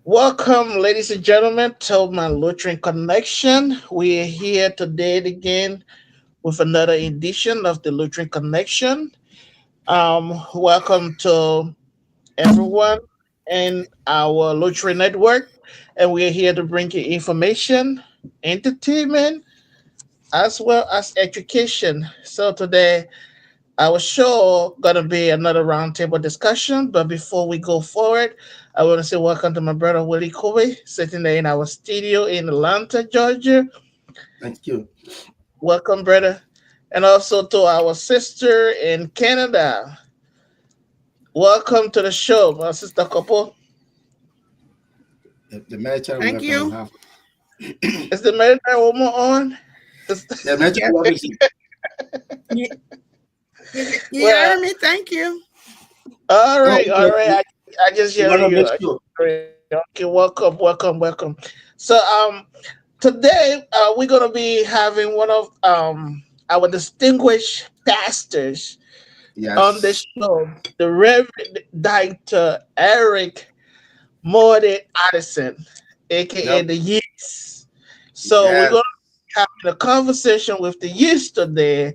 Welcome, ladies and gentlemen, to my Lutheran Connection. We are here today again with another edition of the Lutheran Connection. Welcome to everyone in our Lutheran network, and we are here to bring you information, entertainment, as well as education. So today our show gonna be another roundtable discussion, but before we go forward, I want to say welcome to my brother Willie Kobe, sitting there in our studio in Atlanta, Georgia. Thank you. Welcome, brother, and also to our sister in Canada. Welcome to the show, my sister couple. The military Thank weapon will you. have. Is the military woman on? The military Yes, weapon. you, you Well, heard me. Thank you. all No, right, all right. I just we hear want to you. make sure. Okay, welcome, welcome, welcome. So, today we're gonna be having one of our distinguished pastors on the Yes. show, the Reverend Dr. Eric Morty Addison, aka Yep. the Yeast. So we're Yes. gonna be having a conversation with the Yeast today.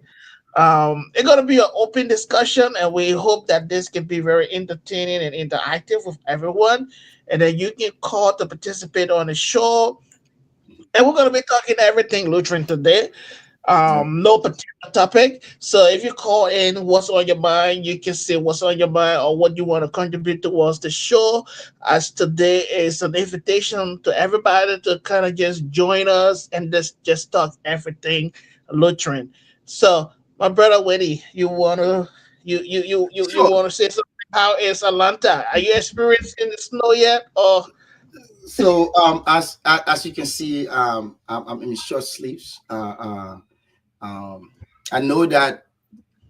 It's gonna be an open discussion, and we hope that this can be very entertaining and interactive with everyone, and then you can call to participate on the show. And we're gonna be talking everything Lutheran today. Yep. No particular topic. So if you call in what's on your mind, you can say what's on your mind or what you want to contribute towards the show. As today is an invitation to everybody to kind of just join us and just talk everything Lutheran. So my brother Winnie, you So, want to say something? How is Atlanta? Are you experiencing the snow yet? Or as you can see, I'm in short sleeves. I know that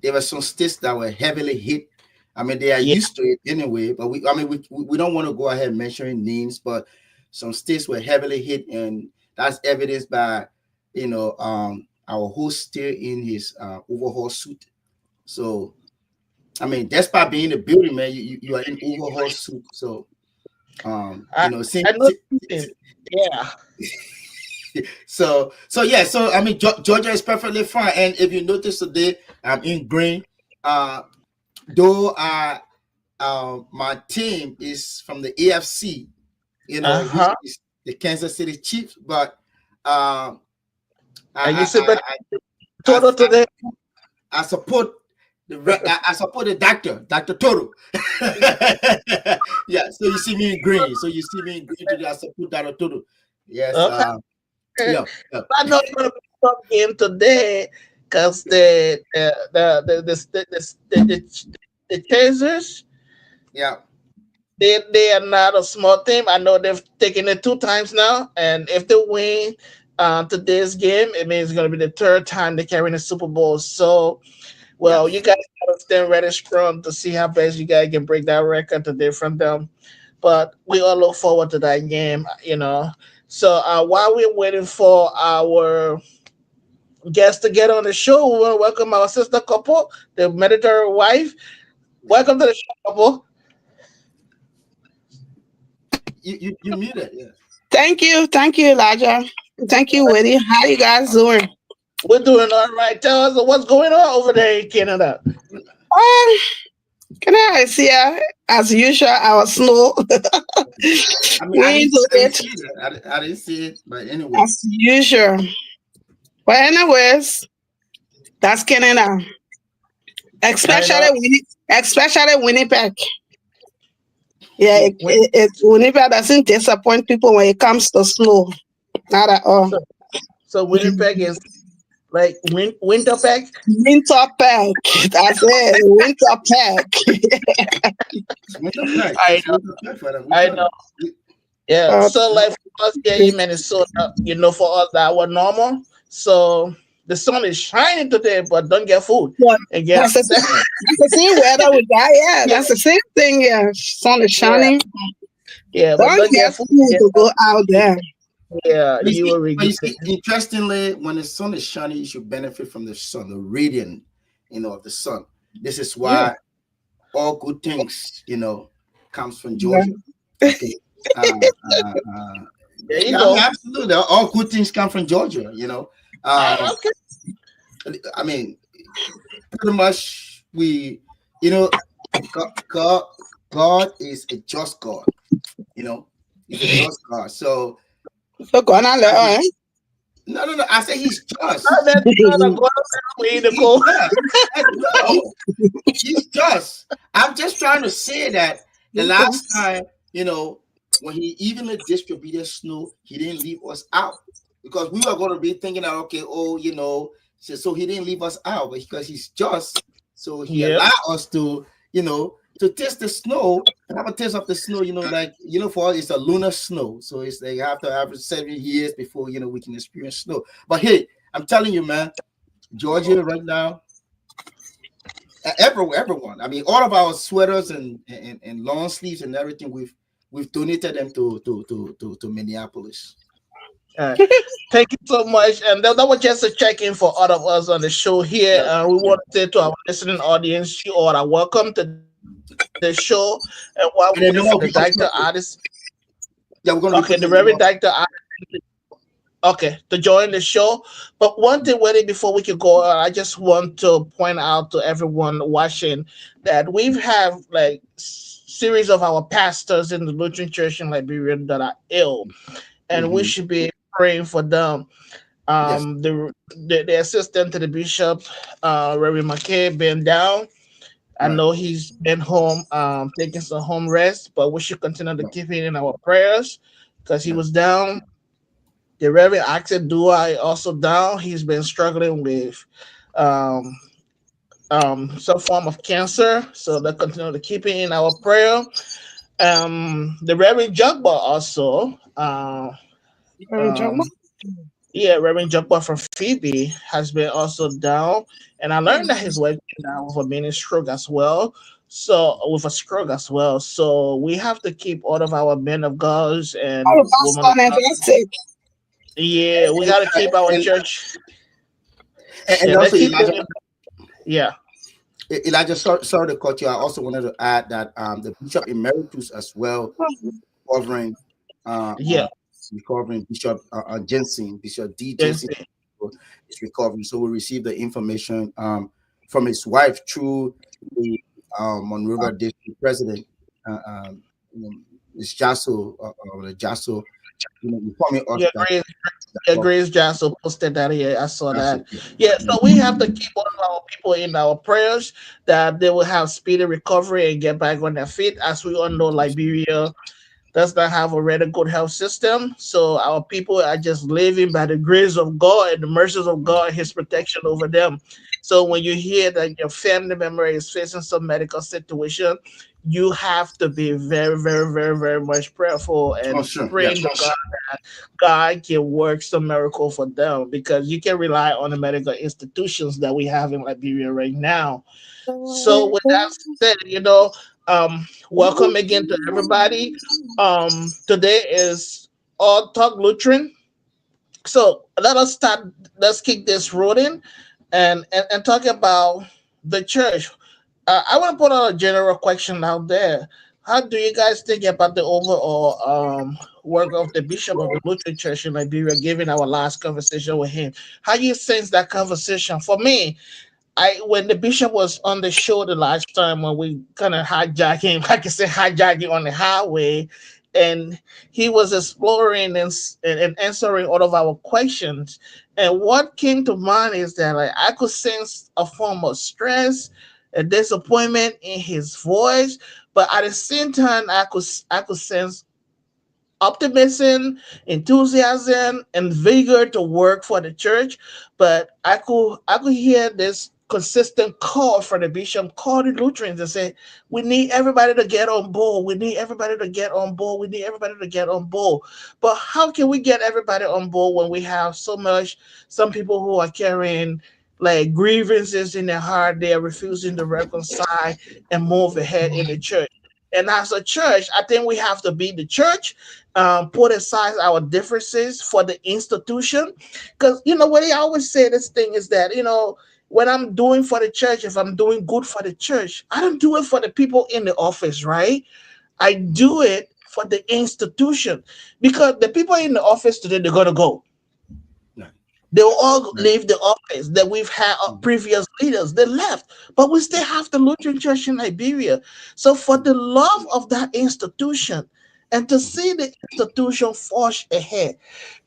there were some states that were heavily hit. I mean, they are yeah, used to it anyway. But we don't want to go ahead mentioning names, but some states were heavily hit, and that's evidenced by our host still in his overhaul suit. So I mean, despite being in the building, man, you are in overhaul suit. So I I know. Yeah. so yeah. So I mean, Georgia is perfectly fine. And if you notice today, I'm in green. Uh, though my team is from the AFC, Uh which huh. is the Kansas City Chiefs, but um, And you I, said, I, but I, I, total I, today. I support I support the Dr. Toto. Yeah, so you see me in green. So you see me in green today. I support Dr. Toto. Yes, Okay. yeah, yeah, I know it's gonna be a tough game today because the Chasers yeah. they are not a small team. I know they've taken it two times now, and if they win today's game, it means it's gonna be the third time they carry the Super Bowl. So, well, you Yes. guys gotta stand ready strong to see how best you guys can break that record today from them. But we all look forward to that game, you know. So while we're waiting for our guests to get on the show, we want to welcome our sister couple, the military wife. Welcome to the show, couple. You muted. Yeah. Thank you, Elijah. Thank you, Woody. How you guys doing? We're doing all right. Tell us what's going on over there in Canada. Oh, can I see as usual our snow? I mean, We do I didn't it see that. I didn't see it. But anyway, as usual. But anyways, that's Canada, I know. Especially Winnipeg. Yeah, When, Winnipeg doesn't disappoint people when it comes to snow. Not at all. so, so Winnipeg is like winter pack. Winter pack. That's it. Winter pack. it's winter pack. I It's know. winter pack for them. We I got know. it. Yeah. Uh, So like for us here in Minnesota, you know, for us that were normal. So the sun is shining today, but don't get food But and get that's the upset. same, that's the same weather we got. Yeah, that's the same thing. Yeah, sun is Yeah. shining. Yeah, but Don't don't get get food. food Yeah, to go out there. yeah, But you will regret you it. see, interestingly, when the sun is shining, you should benefit from the sun, the radiant, of the sun. This is Yeah. why all good things, comes from Yeah. Georgia. Okay. Uh, uh, uh, There you yeah, I mean, go. absolutely. All good things come from Georgia. Um, Okay. I mean, pretty much you know, God, God, God is a just God. You know, He's a just God. So So go on and I mean, learn. no, no, no. I say He's Oh, just. that's not a good way to He's go. just. No, He's just. I'm just trying to say that the last time, you know, when He evenly distributed snow, He didn't leave us out because we were going to be thinking that okay, oh, so He didn't leave us out because He's just. So He Yep. allowed us to taste the snow, have a taste of the snow. Like for us, it's a lunar snow, so it's like you have to have 7 years before we can experience snow. But hey, I'm telling you, man, Georgia right now, everyone. I mean, all of our sweaters and long sleeves and everything, we've donated them to Minneapolis. Uh, Thank you so much. And that was just a check in for all of us on the show here. Yeah, We yeah. want to say to our listening audience, you all are welcome to the show. And while we wait for the And the director number will be artist, updated. Yeah, we're gonna be okay, the putting the Reverend number. Director okay, to join the show. But one thing, waiting before we could go, I just want to point out to everyone watching that we've have like series of our pastors in the Lutheran Church in Liberia that are ill, and we Hmm. should be praying for them. Yes, The assistant to the bishop, Reverend McKay, been down. I right, know he's been home, taking some home rest, but we should continue to right, keep him in our prayers because he yeah, was down. The Reverend Acted Dua also down. He's been struggling with um, some form of cancer, so they continue to keep it in our prayer. The Reverend Jugba also, um, yeah, Reverend Jugba from Phoebe has been also down, and I learned that his wife been down with a mini stroke as well. So with a stroke as well, so we have to keep all of our men of God and Oh, that's women of God. fantastic. Yeah, we got to keep our and church. and Yeah, let's also keep Elijah. them. Yeah. Elijah, sorry to cut you. I also wanted to add that the Bishop Emeritus as well covering uh, Yeah, uh recovering Bishop Jensen, Bishop D. yes, Jensen is recovering. So we received the information from his wife through the Monrovia District President, uh, um, you know, Ms. Jasso, the Jasso, informing us yeah, that Grace, yeah, well, Grace Johnson posted that here. I saw that's that. it. Yeah. Yeah, Yeah. so we have to keep all of our people in our prayers that they will have speedy recovery and get back on their feet. As we all know, Liberia does not have a really good health system. So our people are just living by the grace of God and the mercies of God and His protection over them. So when you hear that your family member is facing some medical situation, you have to be very, very, very, very much prayerful Oh, and sure. Yeah. praying to God that God can work some miracle for them because you can rely on the medical institutions that we have in Liberia right now. So with that said, welcome again to everybody. Today is All Talk Lutheran. So let us start. Let's kick this rolling, and talk about the church. I want to put out a general question out there. How do you guys think about the overall work of the bishop of the Lutheran Church in Liberia? Given our last conversation with him, how do you sense that conversation? For me, I when the bishop was on the show the last time when we kind of hijacked him, I can say hijacking on the highway, and he was exploring and answering all of our questions. And what came to mind is that like I could sense a form of stress, a disappointment in his voice, but at the same time, I could sense optimism, enthusiasm, and vigor to work for the church. But I could hear this consistent call from the bishop, call the Lutherans and say, we need everybody to get on board. We need everybody to get on board. We need everybody to get on board. But how can we get everybody on board when we have some people who are carrying like grievances in their heart, they are refusing to reconcile and move ahead in the church. And as a church, I think we have to be the church, put aside our differences for the institution. Because, what I always say this thing is that, when I'm doing for the church, if I'm doing good for the church, I don't do it for the people in the office, right? I do it for the institution, because the people in the office today, they're gonna go. Right. They will all Right. leave the office that we've had previous leaders. They left, but we still have the Lutheran Church in Liberia. So, for the love of that institution and to see the institution forge ahead,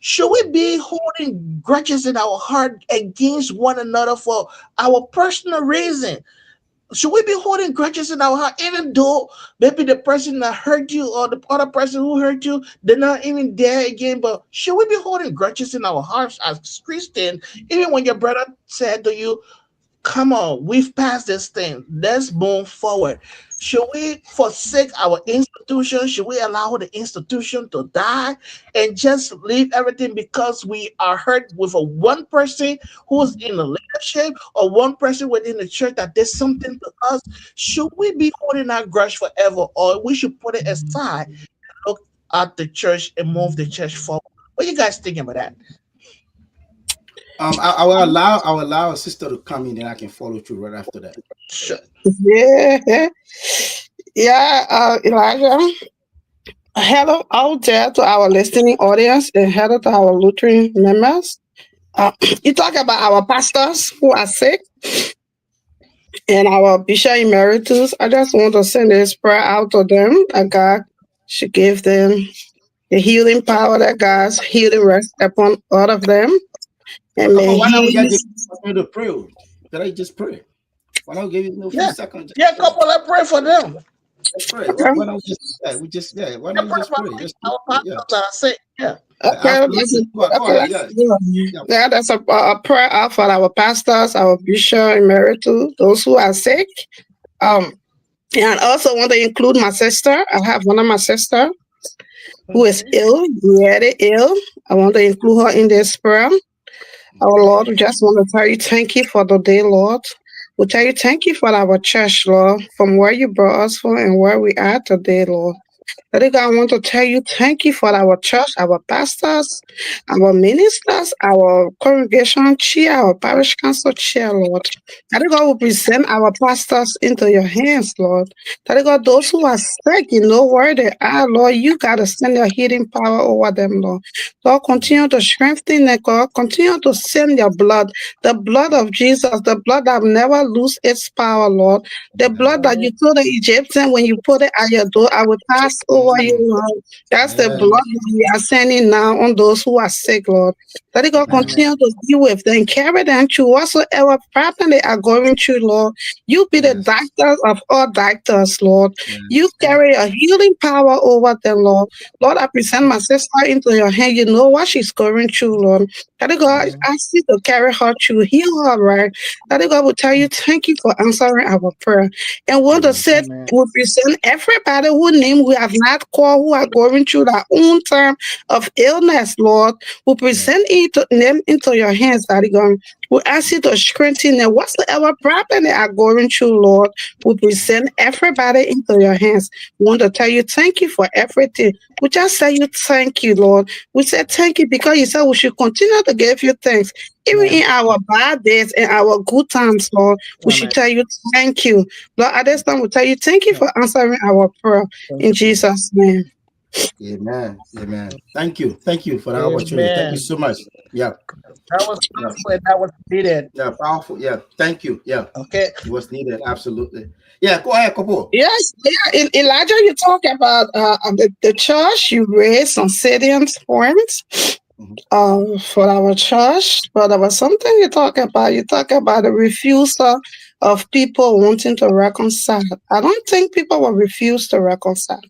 should we be holding grudges in our heart against one another for our personal reason? Should we be holding grudges in our heart, even though maybe the person that hurt you or the other person who hurt you, they're not even there again? But should we be holding grudges in our hearts as Christians, even when your brother said to you, come on, we've passed this thing. Let's move forward. Should we forsake our institution? Should we allow the institution to die and just leave everything because we are hurt with a one person who's in the leadership or one person within the church that did something to us? Should we be holding our grudge forever, or we should put it aside, look at the church and move the church forward? What are you guys thinking about that? I will allow a sister to come in, then I can follow through right after that. Sure. Yeah, yeah, Elijah. Hello out there to our listening audience and hello to our Lutheran members. You talk about our pastors who are sick and our Bishop Emeritus. I just want to send this prayer out to them that God should give them the healing power, that God's healing rest upon all of them. And Come may on, why not we get He. to pray? Can I just pray? Why not give you a few Yeah. seconds? Yeah, couple, let's pray for them. Let's pray. Okay, Why don't we just why Yeah, don't we pray just for pray? Just our yeah. pastors that are sick. Yeah. okay, Absolutely. Go okay. ahead. Yeah. Yeah. Yeah, that's a prayer out for our pastors, our Bishop Emeritus, those who are sick. Um, and I also want to include my sister. I have one of my sister who is Okay. ill, really ill. I want to include her in this prayer. Our Lord, we just want to tell you thank you for the day, Lord. We tell you thank you for our church, Lord, from where you brought us from and where we are today, Lord. Daddy God, I want to tell you thank you for our church, our pastors, our ministers, our congregation chair, our parish council chair, Lord. Daddy God, we present our pastors into your hands, Lord. Daddy God, those who are sick, you know where they are, Lord. You got to send your healing power over them, Lord. Lord, continue to strengthen them, God. Continue to send your blood, the blood of Jesus, the blood that never lose its power, Lord. The blood that Amen. you told the Egyptian when you put it at your door, I will pass over you, Mm. Lord. That's the blood Yes. that we are sending now on those who are sick, Lord. Let it go Amen. Amen. continue to be with them, carry them through whatsoever problem they are going through, Lord. You be the Yes. doctor of all doctors, Lord. You Yes. Amen. carry a healing power over them, Lord. Lord, I present my sister into your hand. You know what she's going through, Lord. Daddy God, Amen. ask you to carry her through, heal her, right? Daddy God will tell you, thank you for answering our prayer. And want to Amen. say, Amen. we present everybody who name we have not called, who are going through their own time of illness, Lord. We Yes. present them into your hands, Daddy God. We ask you to strengthen them whatsoever problem they are going through, Lord. We present everybody into your hands. We want to tell you thank you for everything. We just say you thank you, Lord. We say thank you because you said we should continue to give you thanks. Even Amen. in our bad days and our good times, Lord, we should Amen. tell you thank you. Lord, at this time, we tell you thank you for answering our prayer Thank in you. Jesus' name. Amen. Amen. Thank you. Thank you for the opportunity. Thank you Amen. so much. Yeah. That was Yeah. powerful and that was needed. Yeah. Powerful. Yeah. Thank you. Yeah. Okay. It was needed. Absolutely. Yeah. Go ahead, Kopo. Yes, yeah. Elijah, you talk about the church. You raised some salient points Mhm. for our church, but there was something you talk about. You talk about the refusal of people wanting to reconcile. I don't think people will refuse to reconcile.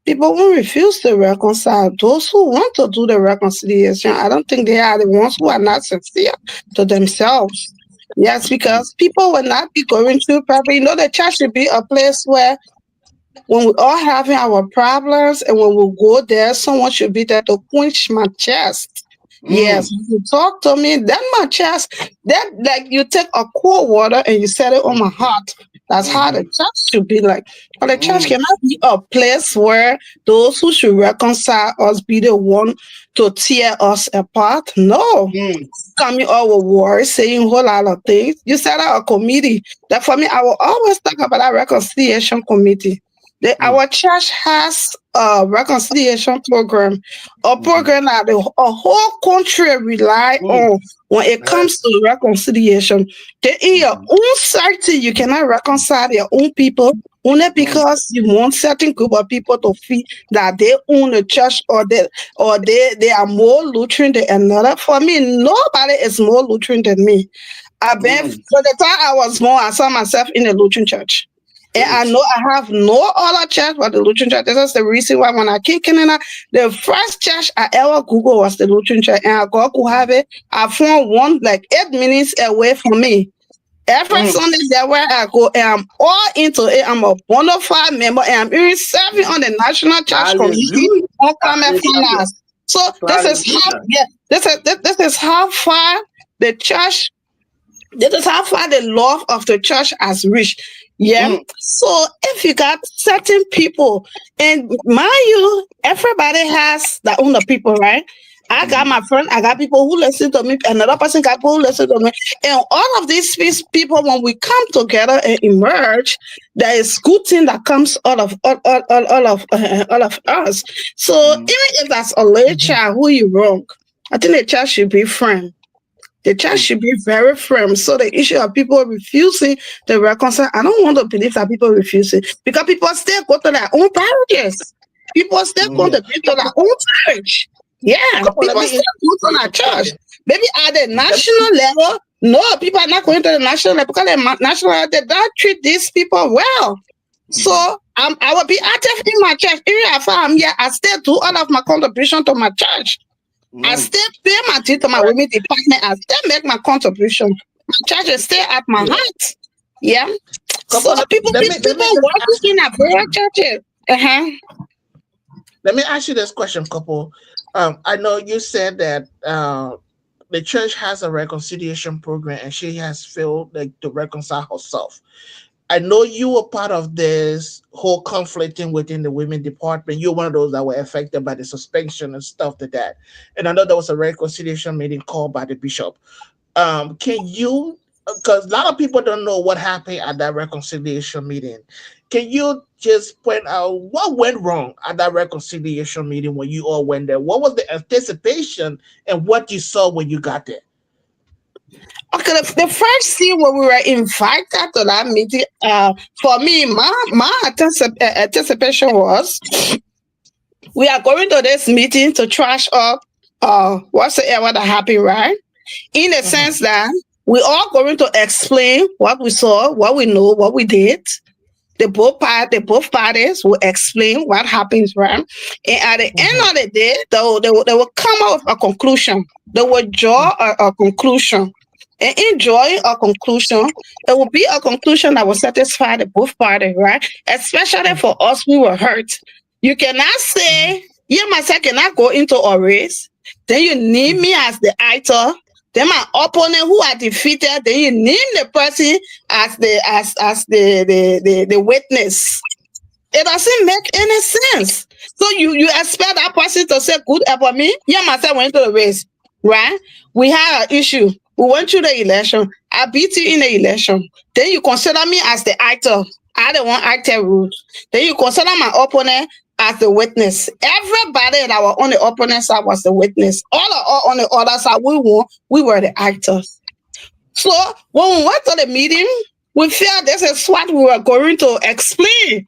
People who refuse to reconcile, those who want to do the reconciliation, I don't think they are the ones who are not sincere to themselves. Yes, Mm. because people will not be going through probably, the church should be a place where when we all having our problems and when we go there, someone should be there to quench my chest. Yes, Mm. you talk to me, then my chest, that like you take a cold water and you set it on my heart. That's how the Mhm. church should be like. But the church Mm. cannot be a place where those who should reconcile us be the one to tear us apart. No. Mm. Coming out with words, saying a whole lot of things. You set out a committee. That for me, I will always talk about that reconciliation committee. Our church has a reconciliation program, a Mm-hmm. program that a whole country rely on when it comes Yes. to reconciliation. In your Mm-hmm. own society, you cannot reconcile your own people only because you want certain group of people to feel that they own the church or they are more Lutheran than another. For me, nobody is more Lutheran than me. I've been Mm-hmm. for the time I was born, I saw myself in a Lutheran church. And I Preach. know I have no other church but the Lutheran church. This is the reason why when I came to Canada, the first church I ever Googled was the Lutheran church. And I got to have it. I found one like 8 minutes away from me. Every Mm. Sunday there where I go, and I'm all into it. I'm a bona fide member, and I'm even serving on the National Church Committee Hallelujah. on Climate Hallelujah. Finance. So Hallelujah. this is how far the church this is how far the love of the church has reached. Yeah. Mm. So if you got certain people, and mind you, everybody has their own people, right? I got my friend, I got people who listen to me, another person got people who listen to me. And all of these people, when we come together and emerge, there is good thing that comes out of all of us. So even Mm. if that's a little child who you wrong, I think the child should be friend. The church Preach. should be very firm. So the issue of people refusing to reconcile, I don't want to believe that people refuse it because people still go to their own parishes. People still Mm. contribute to their own church. Yeah, Couple, let people me still go to their church. Maybe at the let me national level, no, people are not going to the national level because the national level, they don't treat these people well. So Mm-hmm. I will be active in my church. Even if I'm here, I still do all of my contribution to my church. I Mm. still pay my dues to my women department. I still make my contribution. My church is still at my yeah. heart. Yeah. So Couple, people working in a prayer churches. Uh-huh. let me ask you this question, couple. I know you said that the church has a reconciliation program and she has failed like to reconcile herself. I know you were part of this whole conflicting within the women department. You're one of those that were affected by the suspension and stuff like that. And I know there was a reconciliation meeting called by the bishop. Can you, because a lot of people don't know what happened at that reconciliation meeting. Can you just point out what went wrong at that reconciliation meeting when you all went there? What was the anticipation and what you saw when you got there? Okay, the first thing when we were invited to that meeting, for me, my anticipation was we are going to this meeting to trash up whatsoever that happened, right? In the Mhm. sense that we are going to explain what we saw, what we know, what we did. The both parties will explain what happens, right? And at the end Mhm. of the day, they will come out with a conclusion. They will draw a conclusion. And in drawing a conclusion, it will be a conclusion that will satisfy the both parties, right? Especially for us who were hurt. You cannot say, you myself cannot go into a race. Then you name me as the actor. Then my opponent who are defeated, then you name the person as the witness. It doesn't make any sense. So you expect that person to say good about me? Yeah, myself went to the race, right? We had an issue. We went through the election. I beat you in the election. Then you consider me as the actor. I the one actor rules. Then you consider my opponent as the witness. Everybody that was on the opponent side was the witness. All on the other side, we were the actors. So when we went to the meeting, we felt this is what we were going to explain.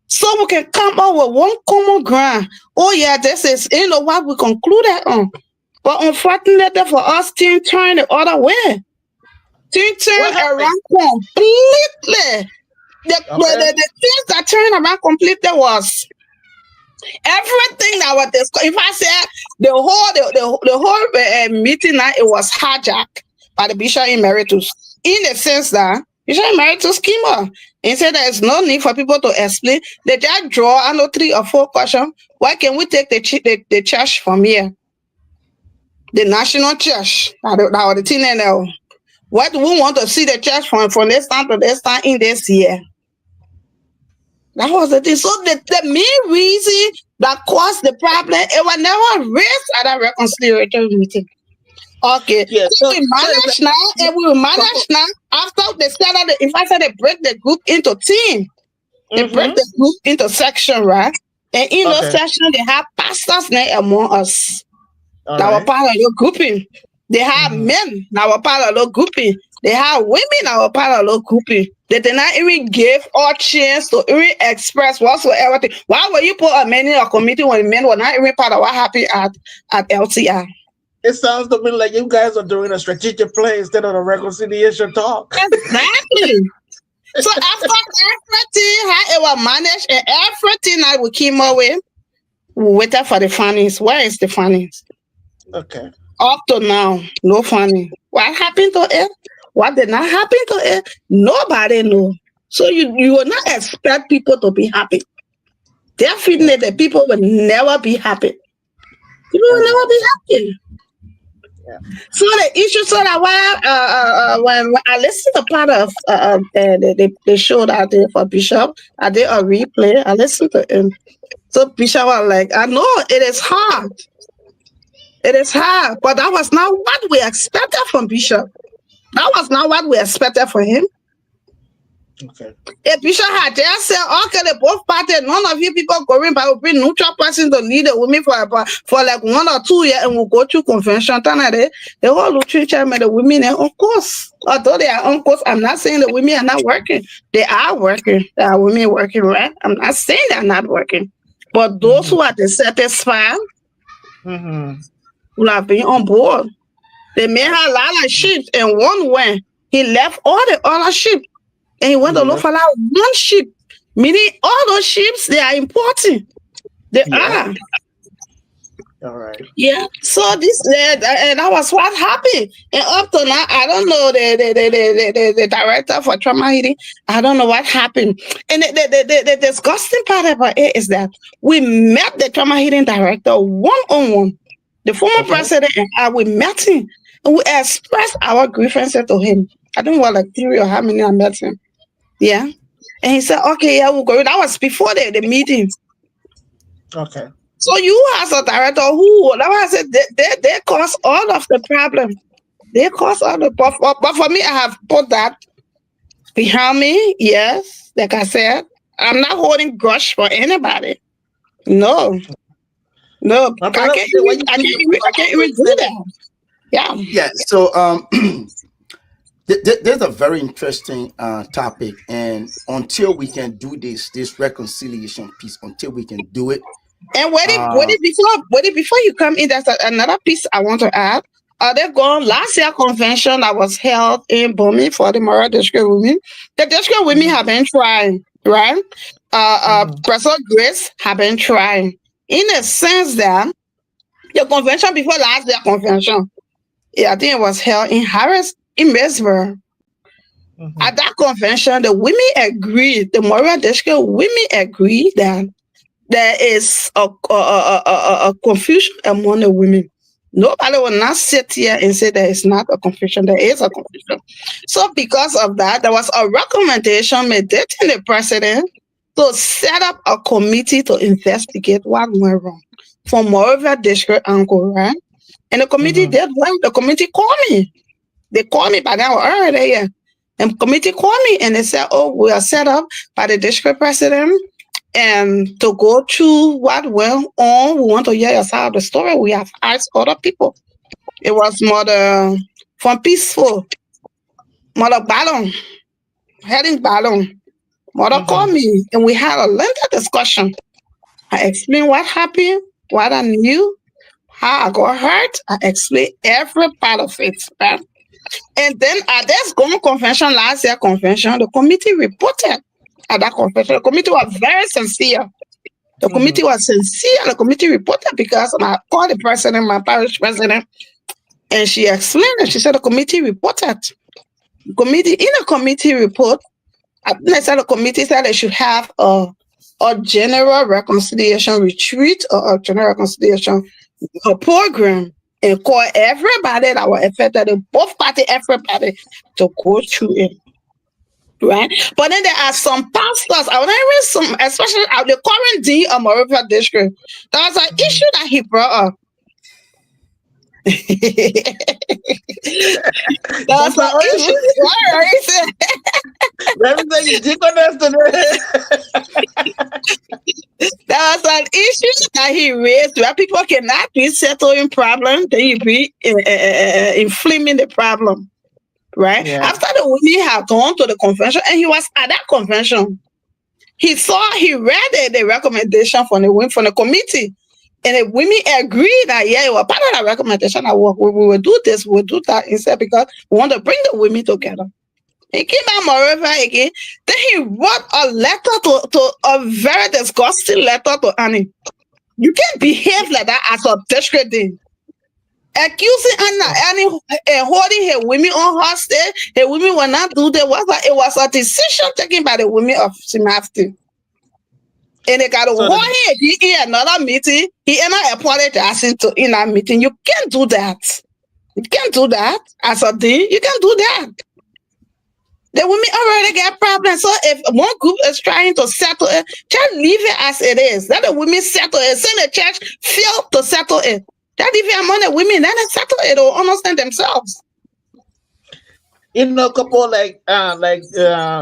So we can come up with one common ground. Oh yeah, this is what we concluded on. But unfortunately for us, things turned the other way. Things What turned happened? around completely. Okay. The things that turned around completely was everything that was discussed. If I said the whole meeting now, it was hijacked by the Bishop Emeritus in the sense that Bishop Emeritus came up and said there is no need for people to explain. They just draw I know 3 or 4 questions. Why can we take the church from here? The national church, that the TNL. What do we want to see the church from this time to this time in this year? That was the thing. So the main reason that caused the problem, it was never raised at a reconciliatory meeting. Okay. Yeah. So we It's like manage now, and we will couple. manage now after they started, if I said they break the group into team. They break Mm-hmm. the group into section, right? And in those Okay. sections, they have pastors now among us All that were right. part of the grouping. They have Mm-hmm. men that were part of the grouping. They have women that were part of the grouping. They did not even give or chance to even express whatsoever. Why would you put a man in a committee when men were not even part of what happened at LTI? It sounds to me like you guys are doing a strategic play instead of a reconciliation talk. Exactly. So after everything, how it was managed and everything that we came up with, we waited for the findings. Where is the findings? Okay. Up to now, no funding. What happened to it? What did not happen to it? Nobody know. So you will not expect people to be happy. Definitely, the Okay. people will never be happy. People will Exactly. never be happy. Yeah. So the issue, so that when I listened to part of the show that I did for Bishop, I did a replay. I listened to him. So Bishop was like, I know it is hard. It is hard, but that was not what we expected from Bishop. That was not what we expected for him. Okay. If Bishop had just said, okay, the both parties, none of you people going, but we'll bring neutral person to lead the women for like 1 or 2 years and we'll go through convention. The whole literature with the women, and of course, although they are on course, I'm not saying the women are not working. They are working. There are women working, right? I'm not saying they're not working. But those Mm-hmm. who are dissatisfied Mm-hmm. will have been on board. They may have a lot of sheep, and one went. He left all the other sheep, and he went to look Yeah. for that one sheep. Meaning, all those sheep, they are important. They Yeah. are. All right. Yeah. So this, and that was what happened. And up to now, I don't know the director for trauma healing. I don't know what happened. And the disgusting part about it is that we met the trauma healing director one on one. The former Okay. president and I, we met him and we expressed our grievances to him. I don't know what, like 3 or how many I met him. Yeah. And he said, okay, yeah, we'll go. That was before the meeting. Okay. So you as a director who, that's why I said they cause all of the problem. They cause all the, but for me, I have put that behind me. Yes. Like I said, I'm not holding grudge for anybody. No. No. My brother, when you speak I about can't even always do say, that. Yeah. Yeah. So there's a very interesting topic, and until we can do this reconciliation piece, until we can do it, And uh, wait it before you come in, there's another piece I want to add. They've gone last year convention that was held in Bomi for the Mara district women. The district women mm-hmm. have been trying, right? Mm-hmm. Professor Grace have been trying in a sense that the convention before last year convention, yeah, I think it was held in Harris in Maysville. Mm-hmm. At that convention, the women agreed, the Mara district women agreed that there is a confusion among the women. Nobody will not sit here and say there is not a confusion. There is a confusion. So because of that, there was a recommendation made to the president to set up a committee to investigate what went wrong from Moreover District angle, right? And the committee Mm-hmm. did well. The committee called me. They called me by now already. Yeah. And committee called me and they said, oh, we are set up by the district president and to go through what went on. We want to hear your side of the story. We have asked other people. It was Mother from Peaceful, Mother Ballon, heading Ballon. Mother called Mm-hmm. me and we had a lengthy discussion. I explained what happened, what I knew, how I got hurt. I explained every part of it. Right? And then at this going convention, last year convention, the committee reported at that convention. The committee was very sincere. The committee was sincere. The committee reported because I called the president, my parish president, and she explained it. She said the committee reported. Committee in a committee report, I think they said the committee said they should have a general reconciliation retreat or a general reconciliation program and call everybody that were affected, both party, everybody to go through it. Right, but then there are some pastors. I want to read some, especially the current dean of Moreover District. There was an issue that he brought up. There was That's an how it issue. is. Let me say you deaconess today. That was an issue that he raised where people cannot be settling problem, then you be inflaming the problem, right? Yeah. After the women have gone to the convention, and he was at that convention, he read the recommendation from the committee, and the women agreed that yeah, it was part of the recommendation that we will do this, we will do that instead because we want to bring the women together. He came out moreover again. Then he wrote a letter to a very disgusting letter to Annie. You can't behave like that as a district dean. Accusing Annie and holding her women on hostage. Her women will not do that. It was a decision taken by the women of Simafti. And they got to So hold the, him in another meeting. He ended up apologizing to in that meeting. You can't do that. You can't do that as a dean. You can't do that. The women already get problems. So if one group is trying to settle it, just leave it as it is. Let the women settle it. Send the church fail to settle it. Just leave it among the women. Let them settle it or understand themselves. couple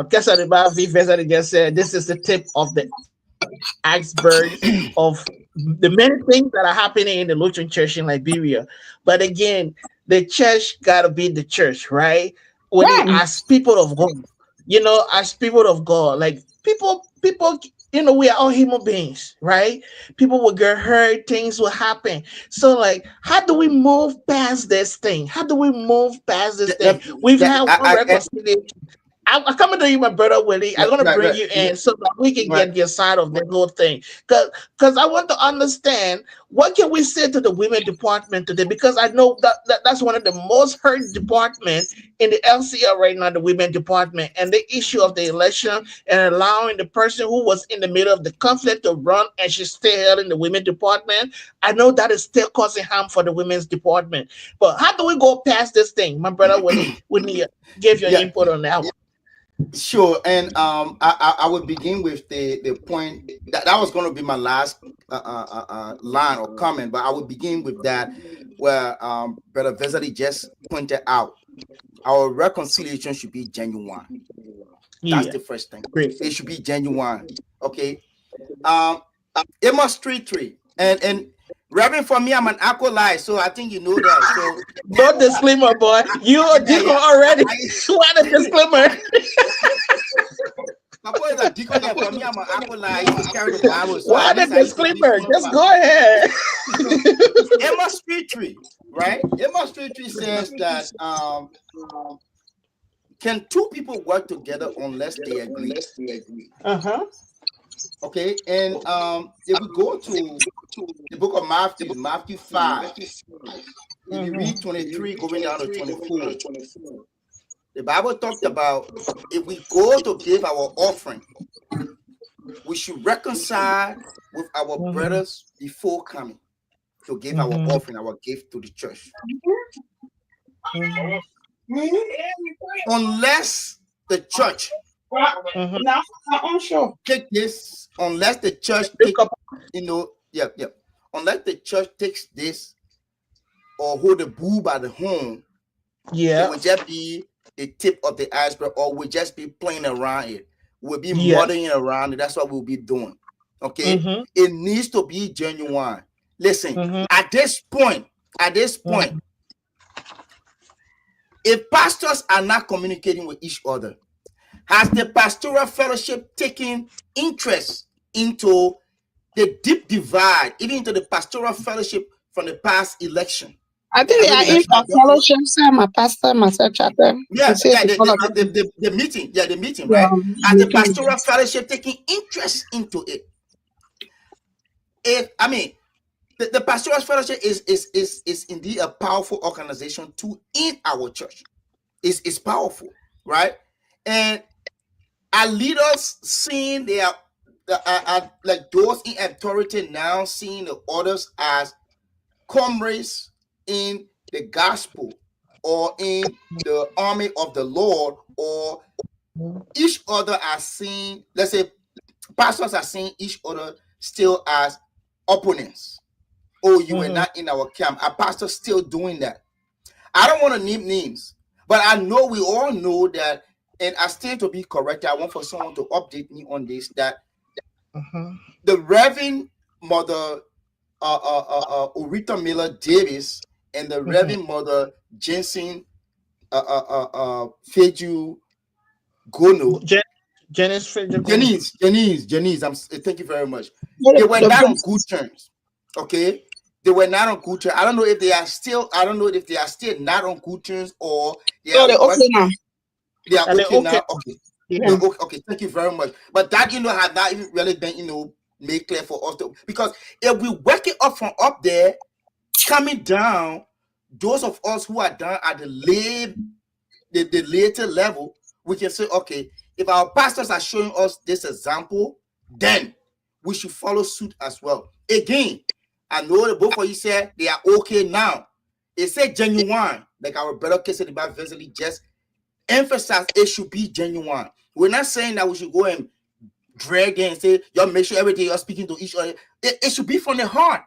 Kesariba Vivesa just said this is the tip of the iceberg of the many things that are happening in the Lutheran Church in Liberia. But again, the church gotta be the church, right? When it, Right. as people of God, as people of God, like people, we are all human beings, right? People will get hurt, things will happen. So, like, how do we move past this thing? How do we move past this thing? Let- We've let- had one reconciliation. I'm coming to you, my brother Willie. I'm gonna right, bring right, you in so that we can right. get your side of the whole thing. Because I want to understand what can we say to the women department today. Because I know that's one of the most hurt department in the LCL right now, the women department, and the issue of the election and allowing the person who was in the middle of the conflict to run and she stay held in the women department. I know that is still causing harm for the women's department. But how do we go past this thing, my brother Willie? We need give your Yeah, input on that one. sure. And I would begin with the point that was going to be my last line or comment, but I would begin with that where Brother Vesely just pointed out our reconciliation should be genuine. That's Yeah, the first thing. great. It should be genuine. Okay. Um, Amos 3:3. And Reverend, for me, I'm an acolyte, so I think you know that. So No disclaimer, boy. You a yeah, deacon yeah. already. What a disclaimer. My boy is a deacon, and for me, I'm an acolyte. I used to carry the Bible, so at What a least I used to read disclaimer. from the Just Bible. go ahead. So Amos 3:3, right? Amos 3:3 says that can two people work together unless they agree? Uh-huh. Okay, and if we go to the book of Matthew, Matthew 5, if you read 23 going down to 24, the Bible talked about if we go to give our offering, we should reconcile with our Mhm. brothers before coming to give our Mhm. offering, our gift to the church. Mhm. Unless the church Mhm. Now, I'm sure. take this, unless the church Pick take, up. unless the church takes this or hold the bull by the horn, it Yeah. will just be the tip of the iceberg, or we'll just be playing around it. We'll be Yes. mudding around it. That's what we'll be doing. Okay, Mhm. it needs to be genuine. Listen, Mhm. at this point, Mhm. if pastors are not communicating with each other, has the pastoral fellowship taken interest into the deep divide, even into the pastoral fellowship from the past election? I think I they know are the in election for has just gone. fellowship, sir. My pastor, myself, chapter. Yeah, He says yeah, to follow them. the meeting, yeah, the meeting, Yeah, right? Has the meeting. pastoral fellowship taking interest into it? If I mean, the pastoral fellowship is indeed a powerful organization too in our church. It's powerful, right? And our leaders seeing like those in authority now seeing the others as comrades in the gospel or in the army of the Lord, or each other are seeing, let's say pastors are seeing each other still as opponents. Oh, you were Mhm. not in our camp. Our pastor still doing that. I don't want to name names, but I know we all know that and I stand to be corrected. I want for someone to update me on this. That Mhm. the Reverend Mother Orita Miller Davis and the Mhm. Reverend Mother Jensen Feju Gono, Jen- Janice Frederick. Janice. Thank you very much. They were The not on good best. terms. Okay, they were not on good terms. I don't know if they are still. I don't know if they are still not on good terms or they No, are they're what okay now. they are Are they okay okay? now. Okay, Yeah. Yeah. okay, okay. Thank you very much. But that had not even really been made clear for us to, because if we work it up from up there coming down, those of us who are down at the later level, we can say, okay, if our pastors are showing us this example, then we should follow suit as well. Again, I know that both of you said they are okay now. It said genuine, like our brother Kissy about Vesely just emphasize it should be genuine. We're not saying that we should go and drag in and say, y'all make sure every day you're speaking to each other. It should be from the heart.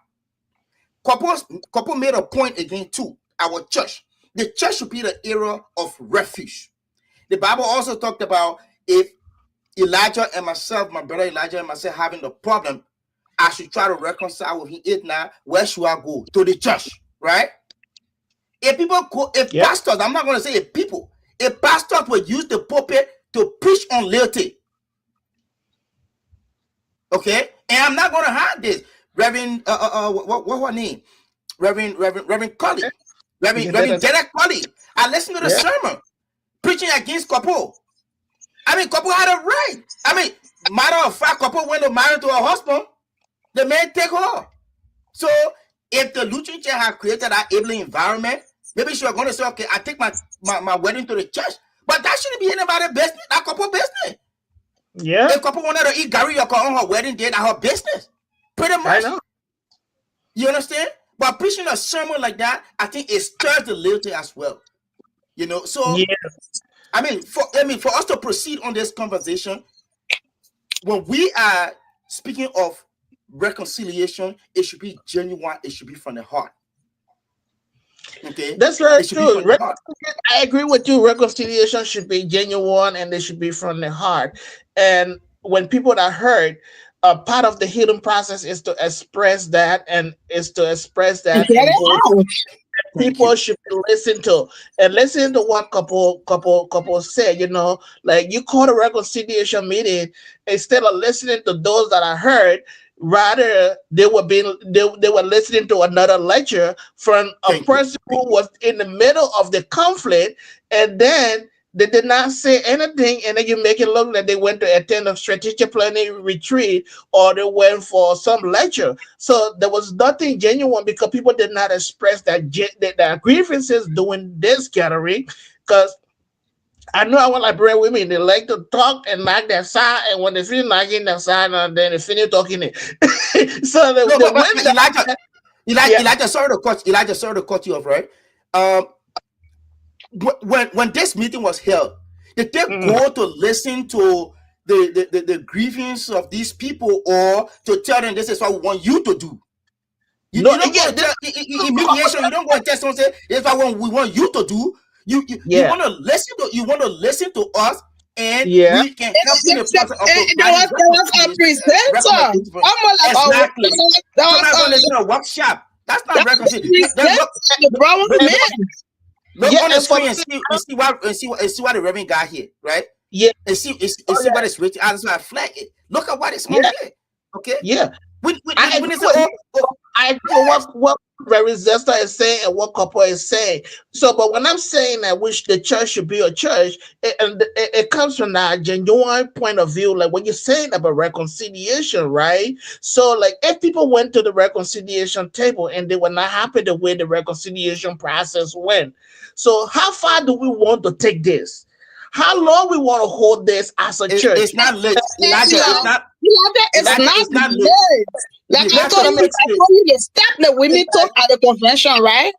Couple made a point again too. Our church. The church should be the area of refuge. The Bible also talked about if Elijah and myself, my brother Elijah and myself having the problem, I should try to reconcile with him. It now, where should I go? To the church, right? If people go, if Yep. pastors, I'm not going to say if pastors would use the pulpit to preach on loyalty, okay? And I'm not going to hide this. Reverend, what her name? Reverend Cully. You can Reverend that. Derek Cully. I listened to the Yeah. sermon preaching against couple. I mean, couple had a right. I mean, matter of fact, couple went to marry to her husband. The man take her. So if the Lutheran church had created that enabling environment, maybe she was going to say, okay, I take my wedding to the church. But that shouldn't be anybody's business. That couple business. Yeah. If couple wanted to eat Gary Yoko on her wedding day, that's her business. Pretty I much. know. You understand? But preaching a sermon like that, I think it stirs the loyalty as well. So Yeah. for us to proceed on this conversation, when we are speaking of reconciliation, it should be genuine, it should be from the heart. Okay? That's very It should be true. from the heart. I agree with you. Reconciliation should be genuine and they should be from the heart. And when people are hurt, part of the healing process is to express that, and is to express And that get in it both. out. Thank People you. should be listened to, and listen to what couple said. Like you call a reconciliation meeting instead of listening to those that are hurt. Rather, they were listening to another lecture from a Thank you. person who was in the middle of the conflict, and then they did not say anything, and then you make it look like they went to attend a strategic planning retreat or they went for some lecture. So there was nothing genuine because people did not express their grievances during this gathering. Because I know our Liberian women, they like to talk and knock their side, and when they finish knocking their side, then they finish talking it. So No, the but women that, Elijah, yeah. Elijah, sorry to cut you off, right? Um, when this meeting was held, did they Mm. go to listen to the grievance of these people, or to tell them this is what we want you to do? No, You don't go yeah, and tell in mediation. You don't go and tell someone say this is what we want you to do. You yeah, want to listen to us, and yeah. we can help you in the process of And providing there was a reconciliation. presenter. I'm like, oh, Exactly. Somebody going to listen to a workshop. That's not that was a reconciliation. Then presenter. The brown And, man. look yeah, on the and for screen and me, see what the Reverend got here, right? yeah, And oh see yeah, what is written. That's why I flag it. Look at what is on yeah, here. Okay. yeah. I When agree they say, with oh, oh I agree with yes, what Very Zesta is saying and what couple is saying. So, but when I'm saying that which the church should be a church, it comes from that genuine point of view. Like when you're saying about reconciliation, right? So, like if people went to the reconciliation table and they were not happy the way the reconciliation process went, so how far do we want to take this? How long we want to hold this as a church? it's not lit. You Elijah, know, it's Elijah, not it's not lit. good. It Like is I not told the you, fixed I spirit. told you the step that women It, talk at the convention, right?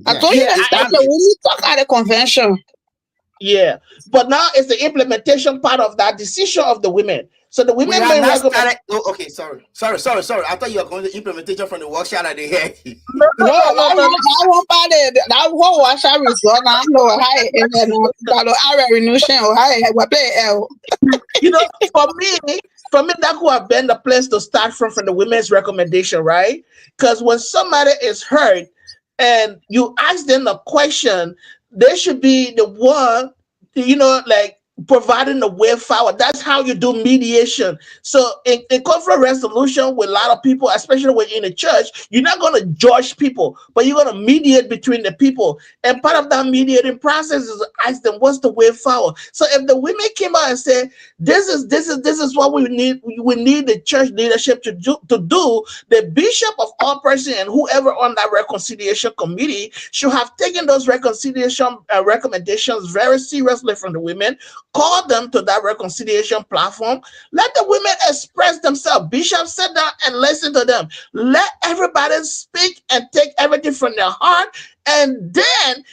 I told you Yeah, yes, the it's step not that lit. women talk at the convention. yeah, but now it's the implementation part of that decision of the women. So the We women have may not recommend. started. Oh, okay, sorry. I thought you were going to implementation from the workshop that they had. No, No, no, no, no, no, no. I won't buy it. That whole washer resort. I know how and then I renewation or how we play L. You know, for me, that could have been the place to start from the women's recommendation, right? Because when somebody is hurt and you ask them a question, they should be the one, like providing the way forward. That's how you do mediation. So in conflict resolution with a lot of people, especially within the church, you're not going to judge people, but you're going to mediate between the people. And part of that mediating process is to ask them what's the way forward. So if the women came out and said, this is what we need. We need the church leadership to do. The bishop of all person and whoever on that reconciliation committee should have taken those reconciliation recommendations very seriously from the women. Call them to that reconciliation platform. Let the women express themselves. Bishop sit down and listen to them. Let everybody speak and take everything from their heart, and then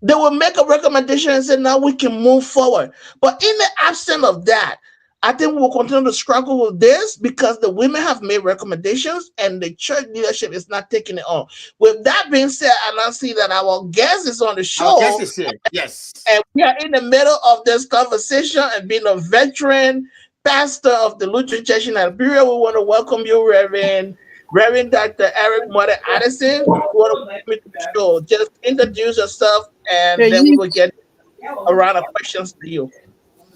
they will make a recommendation and say, now we can move forward. But in the absence of that, I think we will continue to struggle with this because the women have made recommendations and the church leadership is not taking it on. With that being said, I now see that our guest is on the Our guest show is here. Yes. and we are in the middle of this conversation and being a veteran pastor of the Lutheran Church in Liberia. We want to welcome you, Reverend Dr. Eric Mother Addison. We want to welcome you to the show. Just introduce yourself and then we will get a round of questions to you.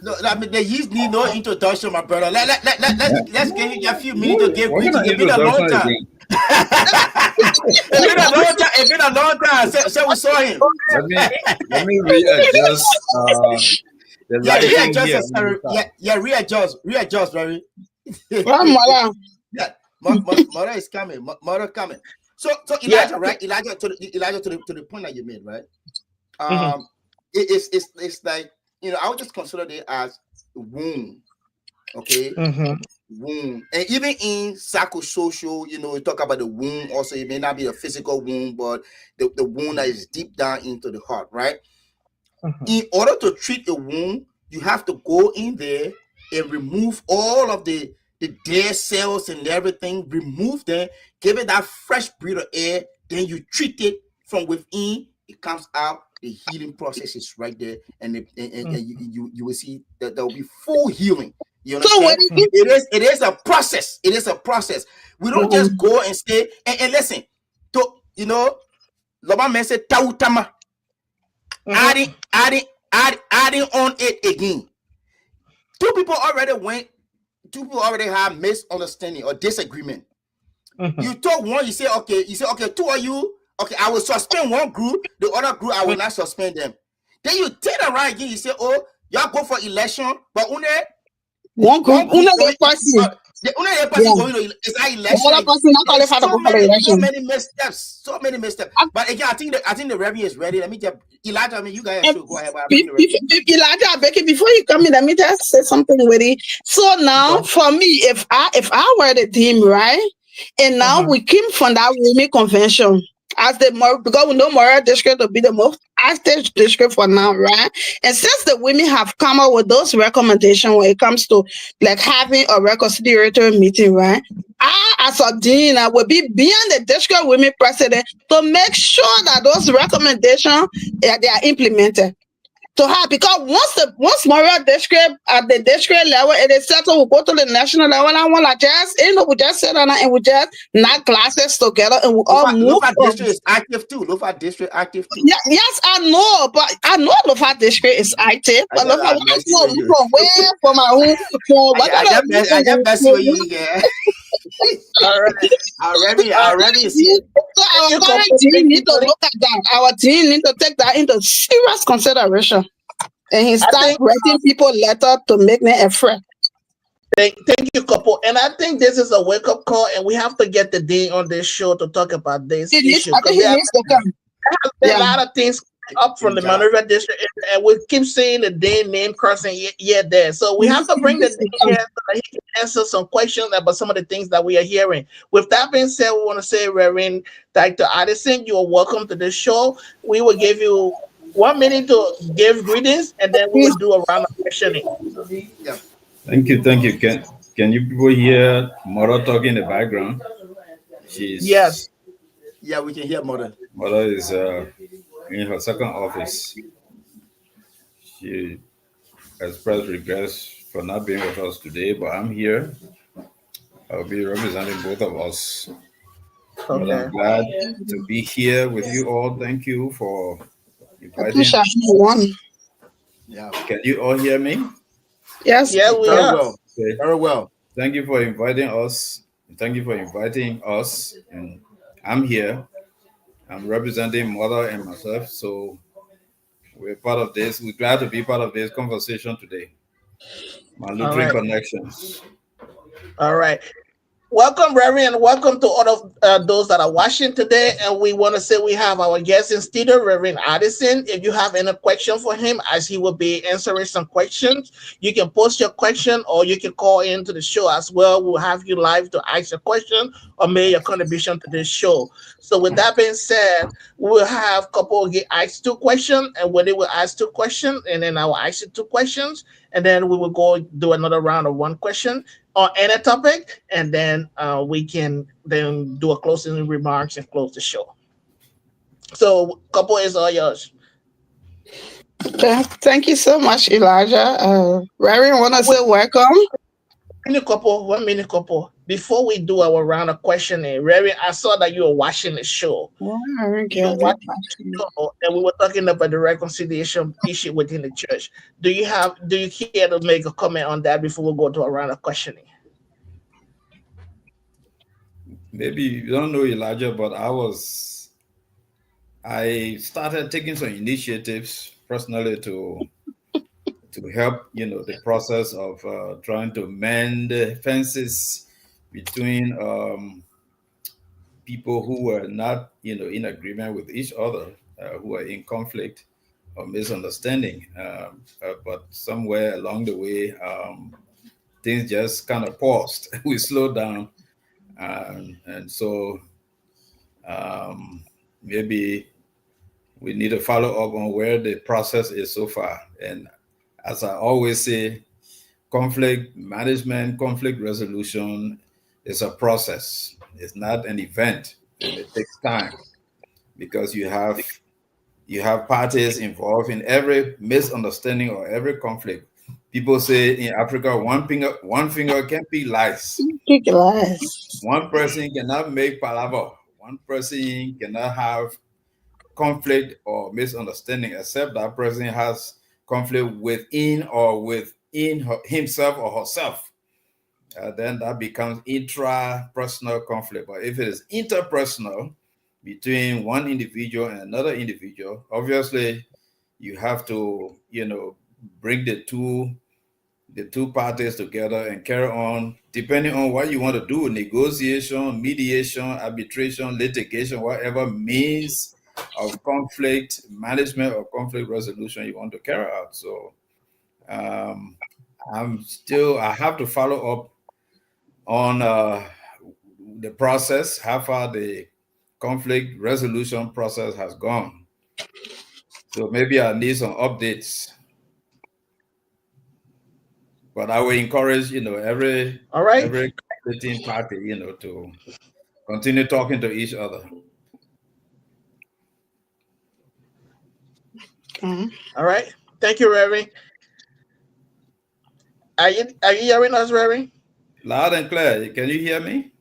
No, I mean, the yeast need no introduction, my brother. Let's give you a few minutes to give What greeting. kind of It's been a long introduction time. again? It's been a long time. So we saw him. Let me readjust the Yeah, lighting readjust here. yourself. Yeah, readjust, right? Well, Yeah, mother is coming. Mother coming. So Yeah. Elijah, right? Elijah to the point that you made, right? Mhm. It's like, I would just consider it as womb, okay? Mhm. Womb, and even in psychosocial, we talk about the womb. Also, it may not be a physical womb, but the wound that is deep down into the heart, right? Mhm. In order to treat a wound, you have to go in there and remove all of the dead cells and everything, remove them, give it that fresh breath of air, then you treat it from within, it comes out, the healing process is right there, and you will see that there will be full healing. You so when understand? It is a process. It is a process. We don't just go and say, and listen, to Loba man said tautama, Mhm. adding on it again. Two people already have misunderstanding or disagreement. Mhm. You talk one, you say okay, two of you, okay, I will suspend one group, the other group I will not suspend them. Then you turn around again, you say, oh, y'all go for election, but one one group, group going, person, the only person yeah, going to is that the election. other person not qualified to So go for the many, so election. many missteps, But again, I think the revenue is ready. Let me just Elijah. I mean, you guys And should go ahead. But I bring the revenue. Elijah, Becky, before you come in, let me just say something with it. So now, Okay. for me, if I were the team, right, and now Mhm. we came from that women convention as the more because we know moral district to be the most active district for now, right? And since the women have come up with those recommendations when it comes to like having a reconciliatory meeting, right? I, as a dean, I will be beyond the district women president to make sure that those recommendations they are implemented to have because once moral district at the district level it is settled, we go to the national level. I want to just we just sit down and we just knock classes together and we all move Lofa on. district is active too. Lofa district active too. Yeah, yes, I know, but I know Lofa district is active, but Lofa I we mess know with we you. from where from our home from what I kind of just mess with you again. All right. All right. Already is here. so Thank our you, current Coco. team Thank need you, to buddy. look at that. Our team need to take that into serious consideration. And he I start think writing people letter to make them afraid. thank you, couple. And I think this is a wake up call, and we have to get the day on this show to talk about this issue I because think he there have needs to come. been a Yeah. lot of things up from the Jala. Monrovia district, and we keep saying the day name crossing yet there. So we have to bring the day here so that he can answer some questions about some of the things that we are hearing. With that being said, we want to say, Reverend Dr. Addison, you are welcome to the show. We will give you 1 minute to give greetings, and then we will do a round of questioning. Yeah. Thank you, thank you. Can you people hear Mother talking in the background? She's Yes. Yeah, we can hear mother. Mother is in her second office. She expressed regrets for not being with us today, but I'm here. I'll be representing both of us. But I'm Okay. glad to be here with you all. Thank you for I think inviting. she has one. Yeah, Can you all hear me? Yes. Yeah, we very are. well, Okay. very well. Thank you for inviting us. Thank you for inviting us. And I'm here. I'm representing Mother and myself. So we're part of this. We're glad to be part of this conversation today. My All Lutheran right. connections. All right. Welcome, Reverend, and welcome to all of those that are watching today. And we want to say we have our guest in studio, Reverend Addison. If you have any question for him, as he will be answering some questions, you can post your question or you can call into the show as well. We'll have you live to ask your question or make your contribution to this show. So, with that being said, we will have couple get asked two questions, and when they will ask two questions, and then I will ask you two questions, and then we will go do another round of one question on any topic, and then we can then do a closing remarks and close the show. So, couple is all yours. Thank you so much, Elijah. Reverend, want to Wait, say welcome. minute, couple, 1 minute, couple. Before we do our round of questioning, Rary, I saw that you were watching the show. Yeah, Reverend, You get were it watching back to you. the show, and we were talking about the reconciliation issue within the church. Do you care to make a comment on that before we go to a round of questioning? Maybe you don't know Elijah, but I started taking some initiatives personally to help, the process of trying to mend the fences between people who were not, in agreement with each other, who were in conflict or misunderstanding. But somewhere along the way, things just kind of paused. We slowed down, and so um, maybe we need to follow up on where the process is so far. And as I always say, conflict management, conflict resolution is a process. It's not an event, and it takes time because you have parties involved in every misunderstanding or every conflict. People say in Africa, one finger can be lies. Kick your ass. One person cannot make palaver. One person cannot have conflict or misunderstanding except that person has conflict within or within himself or herself. Then that becomes intra-personal conflict. But if it is interpersonal between one individual and another individual, obviously you have to, bring the two parties together and carry on, depending on what you want to do: negotiation, mediation, arbitration, litigation, whatever means of conflict management or conflict resolution you want to carry out. So um, I have to follow up on the process, how far the conflict resolution process has gone. So maybe I need some updates, but I will encourage, every All right. every conflicting party, to continue talking to each other. Okay. All right. Thank you, Reverend. Are you hearing us, Reverend? Loud and clear. Can you hear me?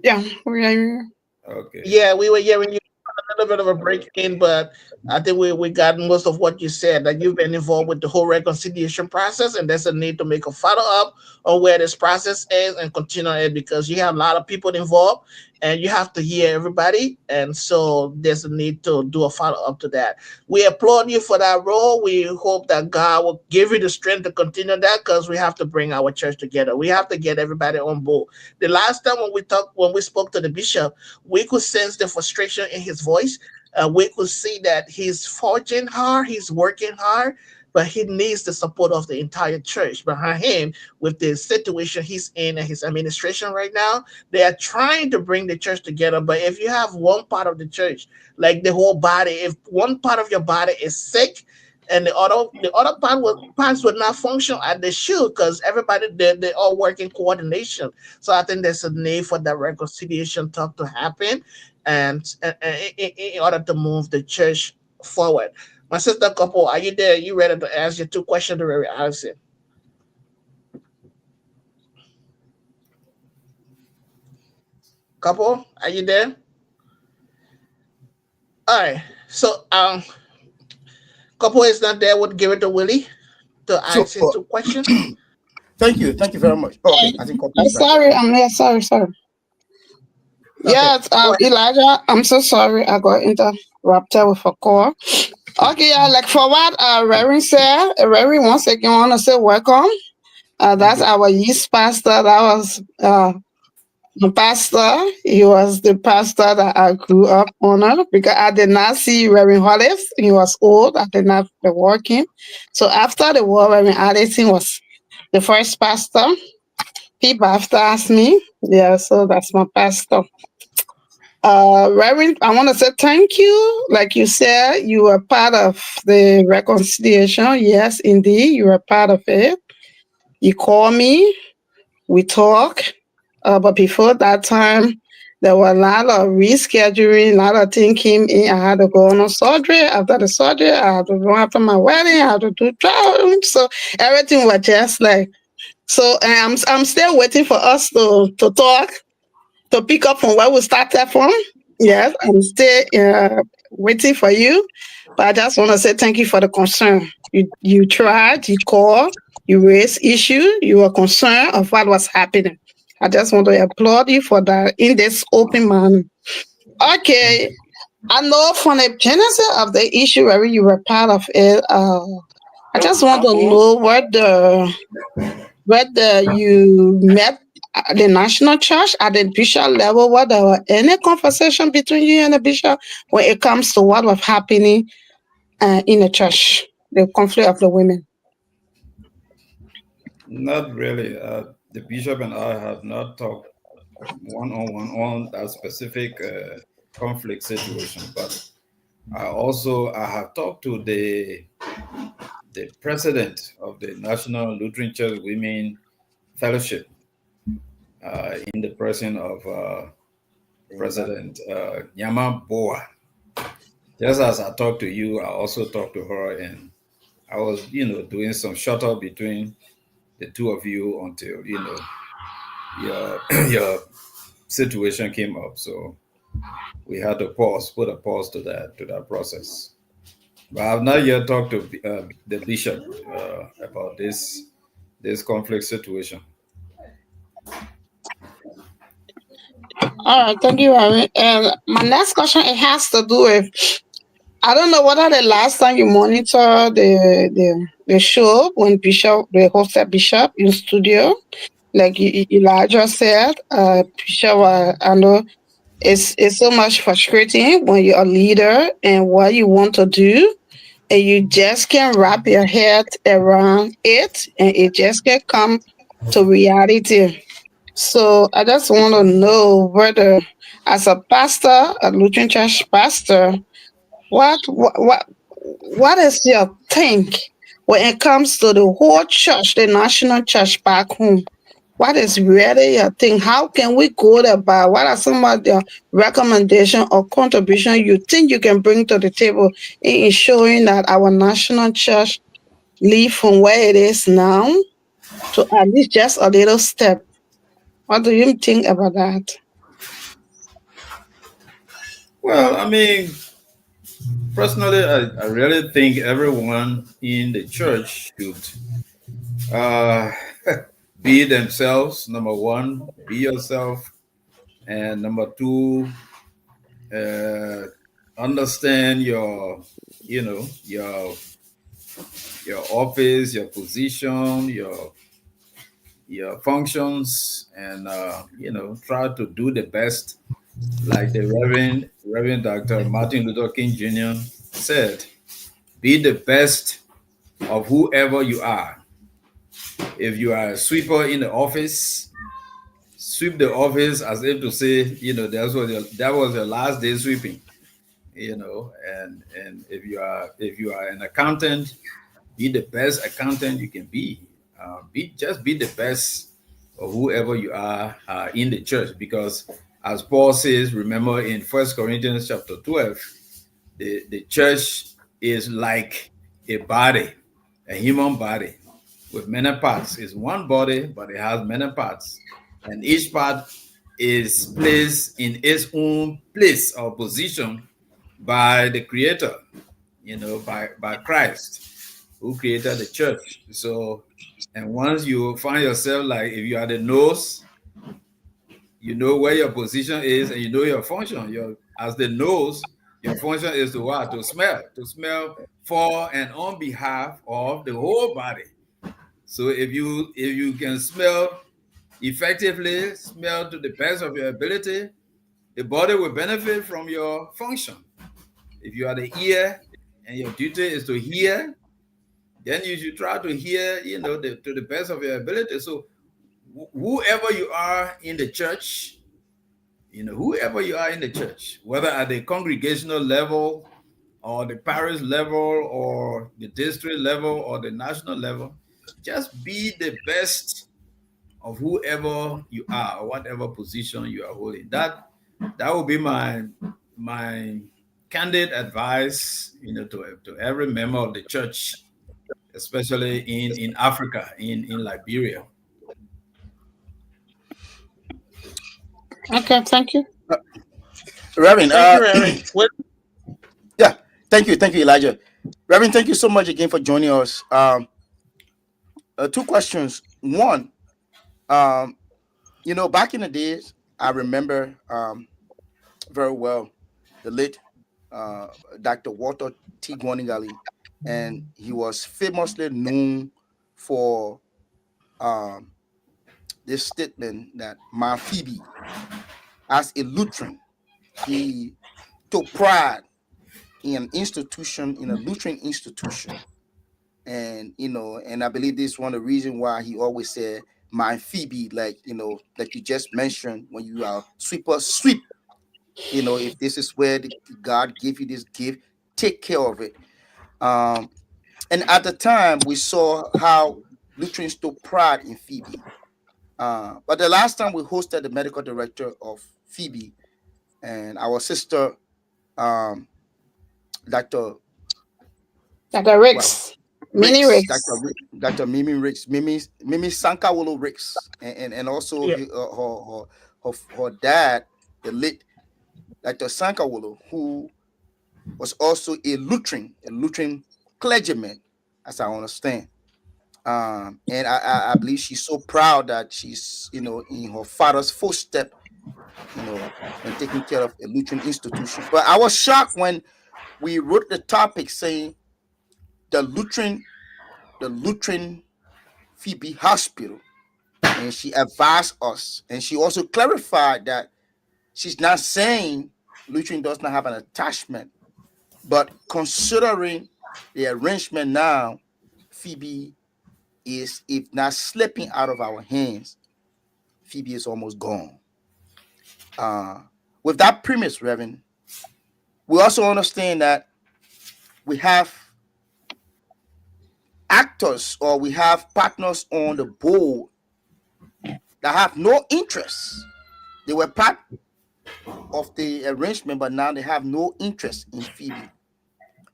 Yeah, we are here. Okay. Yeah, we were hearing you a little bit of a break in, but I think we got most of what you said. That you've been involved with the whole reconciliation process, and there's a need to make a follow up on where this process is and continue it because you have a lot of people involved, and you have to hear everybody, and so there's a need to do a follow up to that. We applaud you for that role. We hope that God will give you the strength to continue that because we have to bring our church together. We have to get everybody on board. The last time when we spoke to the bishop, we could sense the frustration in his voice. We could see that he's forging hard, he's working hard, but he needs the support of the entire church behind him with the situation he's in and his administration right now. They are trying to bring the church together, but if you have one part of the church, like the whole body, if one part of your body is sick, and the other parts would not function as they should because everybody they all work in coordination. So I think there's a need for that reconciliation talk to happen, and in order to move the church forward. My sister couple, are you there? You ready to ask your two questions to Reverend Allison? Couple, are you there? All right. So couple is not there. Would give it to Willie to So ask his two questions. thank you very much. Okay, I think Kopi I'm is back. sorry, I'm here. Sorry. Okay. Yes, Elijah, I'm so sorry I got interrupted with a call. Okay, yeah, like for what Reverend said, Reverend, once again, I want to say welcome. That's our youth pastor. That was the pastor. He was the pastor that I grew up under because I did not see Reverend Hollis. He was old. I did not be working. So after the war, Reverend Allison was the first pastor. He baptized me. Yeah, so that's my pastor. Reverend, I want to say thank you. Like you said, you were part of the reconciliation. Yes, indeed, you were part of it. You call me, we talk. But before that time, there were a lot of rescheduling, a lot of things came in. I had to go on a surgery. After the surgery, I had to go after my wedding. I had to do traveling. So everything was just like so. And I'm still waiting for us to talk to pick up from where we started from. Yes, I'm still waiting for you. But I just want to say thank you for the concern. You tried, you called, you raised issue, you were concerned of what was happening. I just want to applaud you for that in this open manner. Okay, I know from the genesis of the issue where you were part of it. I just want to know whether you met at the national church at the bishop level, whether there were any conversation between you and the bishop when it comes to what was happening in the church, the conflict of the women. Not really. The bishop and I have not talked one on one on that specific conflict situation, but I have talked to the president of the National Lutheran Church Women Fellowship in the person of President Nyama Boa. Just as I talked to you, I also talked to her, and I was, doing some shuttle between the two of you until your your situation came up. So we had to put a pause to that process. But I've not yet talked to the bishop about this conflict situation. All right, thank you, Aaron. And my next question it has to do with I don't know whether the last time you monitor the show when Bishop the hosted Bishop in studio, like Elijah said, Bishop, I know it's so much frustrating when you're a leader and what you want to do, and you just can't wrap your head around it, and it just can't come to reality. So I just want to know whether, as a pastor, a Lutheran church pastor, what is your think when it comes to the whole church, the national church back home? What is really your thing? How can we go about? What are some of the recommendation or contribution you think you can bring to the table in ensuring that our national church leave from where it is now to at least just a little step? What do you think about that? Well, I mean, personally, I really think everyone in the church should uh, be themselves. Number one, be yourself, and number two, uh, understand your office, your position, your functions, and try to do the best, like the Reverend Dr. Martin Luther King Jr. said. Be the best of whoever you are. If you are a sweeper in the office, sweep the office as if to say, that was your last day sweeping. and if you are an accountant, be the best accountant you can be. Be the best of whoever you are in the church, because as Paul says, remember in First Corinthians chapter 12, the church is like a body, a human body with many parts. It's one body, but it has many parts, and each part is placed in its own place or position by the Creator, by Christ, who created the church. So, and once you find yourself, like, if you are the nose, you know where your position is, and you know your function. As the nose, your function is to what? To smell for and on behalf of the whole body. So if you can smell effectively, smell to the best of your ability, the body will benefit from your function. If you are the ear and your duty is to hear, then you should try to hear, to the best of your ability. So whoever you are in the church, whether at the congregational level or the parish level or the district level or the national level, just be the best of whoever you are or whatever position you are holding. That would be my candid advice, to every member of the church, especially in Africa, in Liberia. Okay, thank you. Reverend, Thank you, Reverend. yeah, thank you, Elijah. Reverend, thank you so much again for joining us. Two questions. One, um, back in the days, I remember very well the late uh, Dr. Walter T. Gwaningali, and he was famously known for um, this statement that my Phoebe, as a Lutheran, he took pride in a Lutheran institution. And and I believe this is one of the reasons why he always said, my Phoebe, like you just mentioned, when you are sweeper, sweep. If this is where God gave you this gift, take care of it. Um, and at the time, we saw how Lutherans took pride in Phoebe. But the last time we hosted the medical director of Phoebe and our sister, um, Dr. Dr. Well, Ricks, Mini Ricks, Ricks. Dr. Mimi Ricks, Mimi Sankawolo Ricks, and also Yeah. her dad, the late Dr. Sankawolo, who was also a Lutheran clergyman, as I understand. And I believe she's so proud that she's in her father's footstep, and taking care of a Lutheran institution. But I was shocked when we wrote the topic saying the Lutheran the Lutheran Phoebe Hospital, and she advised us, and she also clarified that she's not saying Lutheran does not have an attachment, but considering the arrangement now, Phoebe is, if not slipping out of our hands, Phoebe is almost gone. Uh, with that premise, Reverend, we also understand that we have actors or we have partners on the board that have no interest. They were part of the arrangement, but now they have no interest in Phoebe.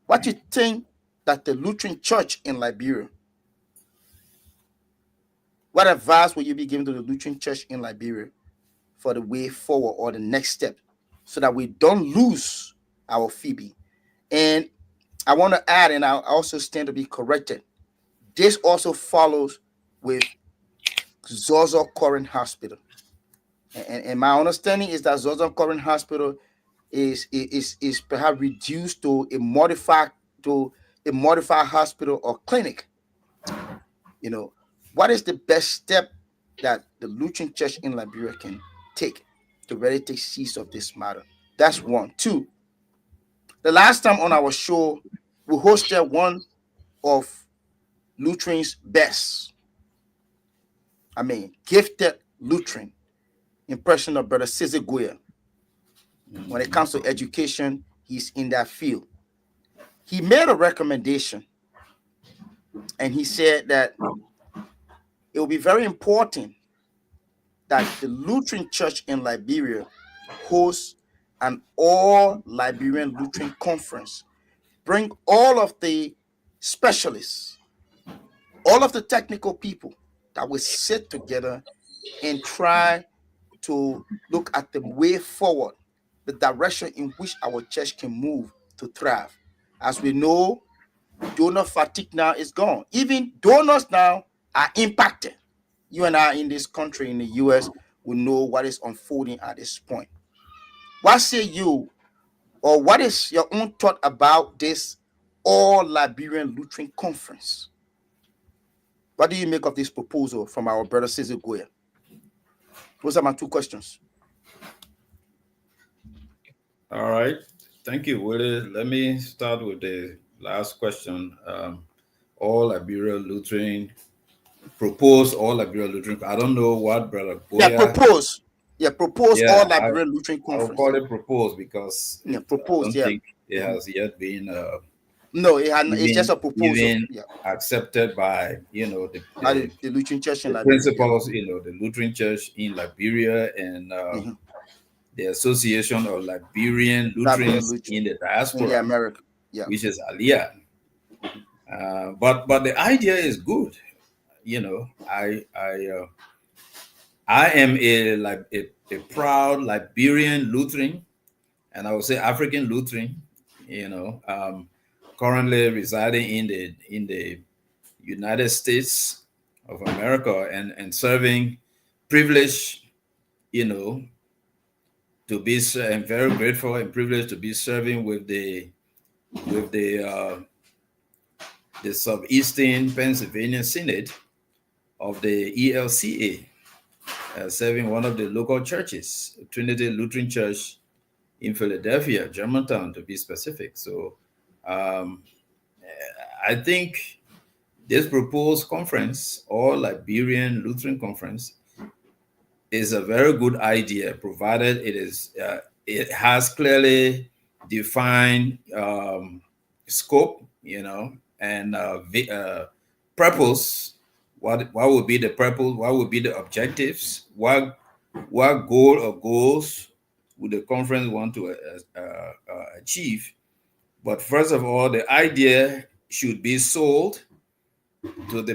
What do you think that the Lutheran Church in Liberia, what advice will you be giving to the Lutheran Church in Liberia for the way forward or the next step so that we don't lose our Phoebe? And I want to add, and I also stand to be corrected, this also follows with Zozo Current Hospital. And my understanding is that Zozo Current Hospital is perhaps reduced to a modified hospital or clinic. What is the best step that the Lutheran Church in Liberia can take to really take seize of this matter? That's one. Two, the last time on our show, we hosted one of Lutherans' best. Gifted Lutheran, in person of Brother Cesar Guia. When it comes to education, He's in that field. He made a recommendation, and he said that it will be very important that the Lutheran Church in Liberia hosts an all Liberian Lutheran conference. Bring all of the specialists, all of the technical people that will sit together and try to look at the way forward, the direction in which our church can move to thrive. As we know, donor fatigue now is gone. Even donors now are impacted. You and I in this country, in the US, will know what is unfolding at this point. What say you, or what is your own thought about this all Liberian Lutheran conference? What do you make of this proposal from our brother Cesar Goya? Those are my two questions. All right. Thank you, Willie. Let me start with the last question. All Liberia Lutheran propose all Liberia Lutheran. I don't know what Brother Goya. Propose all Liberian Lutheran conference. I'll call it propose because I don't think it has yet been. No, it's just a proposal. Even accepted by the Lutheran Church in Liberia. Principals, the Lutheran Church in Liberia and the Association of Liberian Lutherans in the Diaspora, in America, which is ALIA. But the idea is good. I am a proud Liberian Lutheran, and I would say African Lutheran. Currently residing in the United States of America and serving, privileged, to be. I'm very grateful and privileged to be serving with the Southeastern Pennsylvania Synod of the ELCA, serving one of the local churches, Trinity Lutheran Church in Philadelphia, Germantown, to be specific. So I think this proposed conference, or Liberian Lutheran Conference, is a very good idea, provided it has clearly defined scope, and purpose. What would be the purpose? What would be the objectives? What goal or goals would the conference want to achieve? But first of all, the idea should be sold to the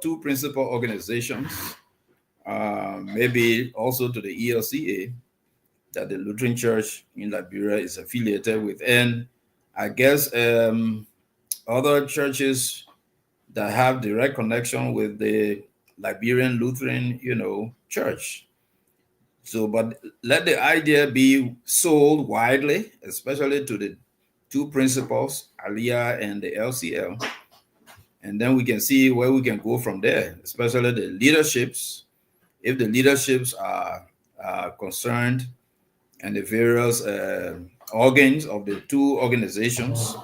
two principal organizations, maybe also to the ELCA that the Lutheran Church in Liberia is affiliated with, and I guess other churches that have direct connection with the Liberian Lutheran, church. So, but let the idea be sold widely, especially to the two principals, ALIA and the LCL. And then we can see where we can go from there, especially the leaderships. If the leaderships are concerned and the various organs of the two organizations,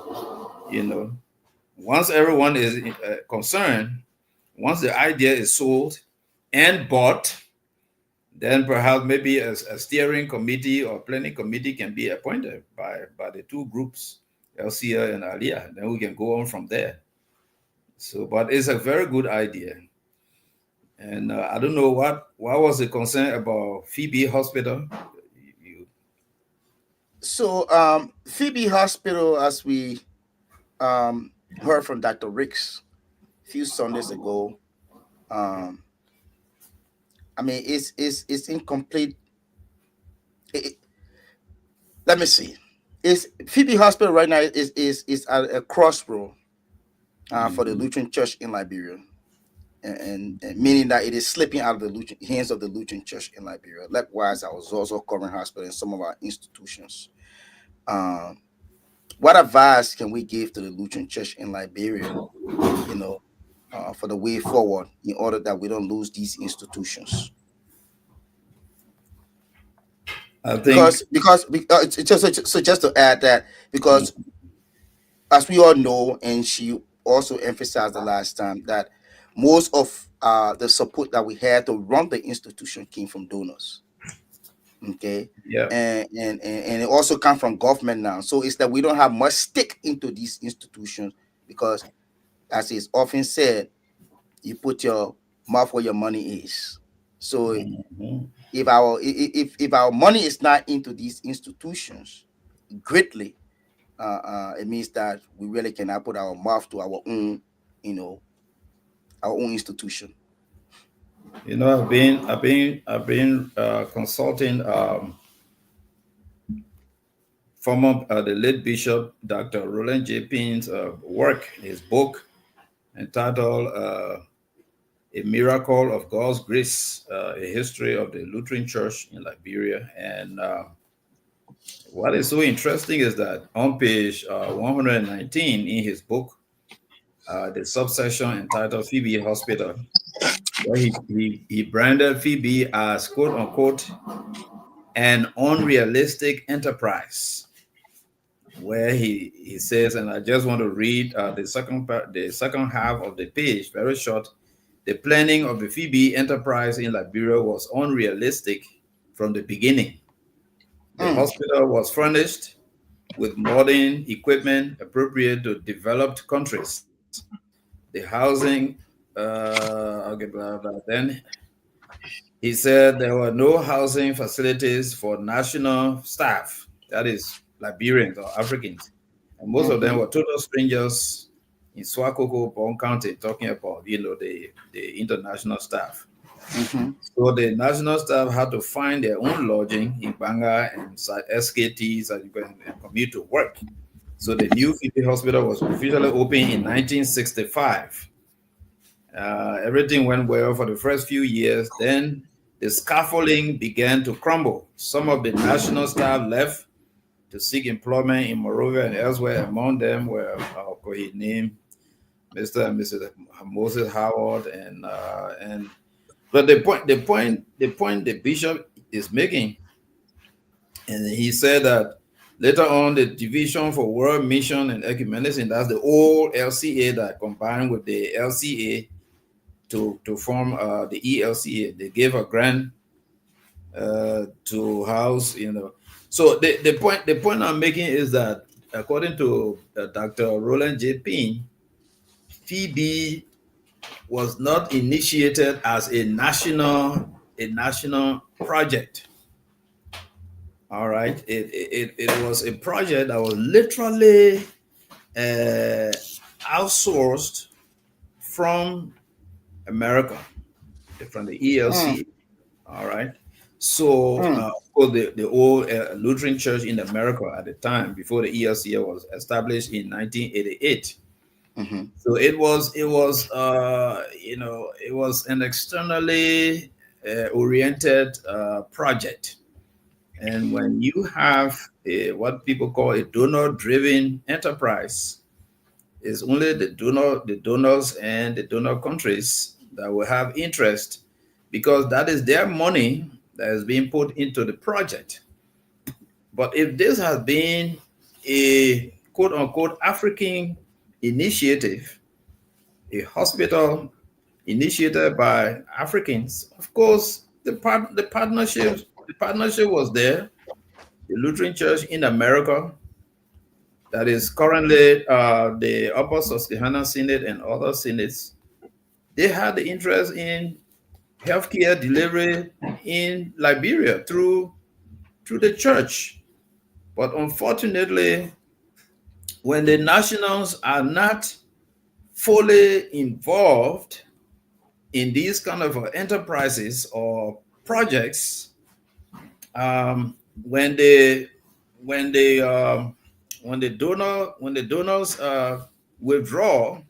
once everyone is concerned, once the idea is sold and bought, then perhaps maybe a steering committee or planning committee can be appointed by the two groups, LCL and ALIA. Then we can go on from there. So, but it's a very good idea. And I don't know what was the concern about Phoebe Hospital. So Phoebe Hospital, as we heard from Dr. Ricks a few Sundays ago, it's incomplete. Let me see. Phoebe Hospital right now is at a crossroad for the Lutheran Church in Liberia, and meaning that it is slipping out of the hands of the Lutheran Church in Liberia. Likewise, I was also covering hospital in some of our institutions. What advice can we give to the Lutheran Church in Liberia, for the way forward, in order that we don't lose these institutions? I think because just to add that, because as we all know, and she also emphasized the last time, that most of the support that we had to run the institution came from donors. Okay. Yeah. And it also come from government now. So it's that we don't have much stake into these institutions because, as is often said, you put your mouth where your money is. So Mhm. if our money is not into these institutions greatly, it means that we really cannot put our mouth to our own, you know, our own institution. I've been consulting former the late Bishop Dr. Roland J. Payne's work, his book entitled "A Miracle of God's Grace: A History of the Lutheran Church in Liberia." And what is so interesting is that on page 119 in his book, the subsection entitled "Phoebe Hospital," where he branded Phoebe as quote unquote an unrealistic enterprise, where he says, and I just want to read the second half of the page, very short. The planning of the Phoebe enterprise in Liberia was unrealistic from the beginning. The Mm, hospital was furnished with modern equipment appropriate to developed countries. The housing, okay, blah, blah. Then he said there were no housing facilities for national staff, that is Liberians or Africans. And most of them mm-hmm, were total strangers in Swakoko, Bon County, talking about, the international staff. mm-hmm, So the national staff had to find their own lodging in Banga and SKTs and commute to work. So the new Phoebe Hospital was officially opened in 1965. Everything went well for the first few years. Then the scaffolding began to crumble. Some of the national staff left to seek employment in Monrovia and elsewhere. Among them were his name, Mr. and Mrs. Moses Howard, and but the point the bishop is making, and he said that later on the Division for World Mission and Ecumenism, that's the old LCA that combined with the LCA to form the ELCA. They gave a grant to house, So the point I'm making is that according to Dr. Roland J. Payne, Phoebe was not initiated as a national project. All right, it was a project that was literally uh, outsourced from America, from the mm, ELC. All right. So, mm, of course, the old Lutheran Church in America at the time, before the ELCA was established in 1988. mm-hmm, So it was an externally oriented project. And when you have what people call a donor-driven enterprise, it's only the donors and the donor countries that will have interest, because that is their money that is being put into the project. But if this has been a quote unquote African initiative, a hospital initiated by Africans, of course, the partnership was there. The Lutheran Church in America, that is currently the Upper Susquehanna Synod and other synods, they had the interest in healthcare delivery in Liberia through the church. But unfortunately, when the nationals are not fully involved in these kind of enterprises or projects, when they when they when the donors withdraw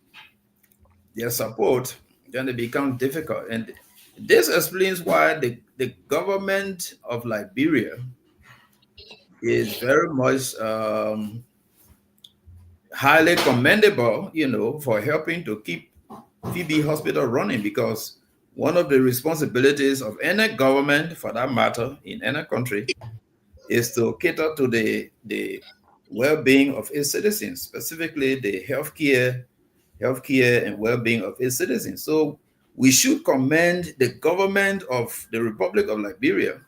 their support, then it becomes difficult. And this explains why the government of Liberia is very much highly commendable, for helping to keep Phoebe Hospital running, because one of the responsibilities of any government, for that matter, in any country, is to cater to the well-being of its citizens, specifically the healthcare and well-being of its citizens. So we should commend the government of the Republic of Liberia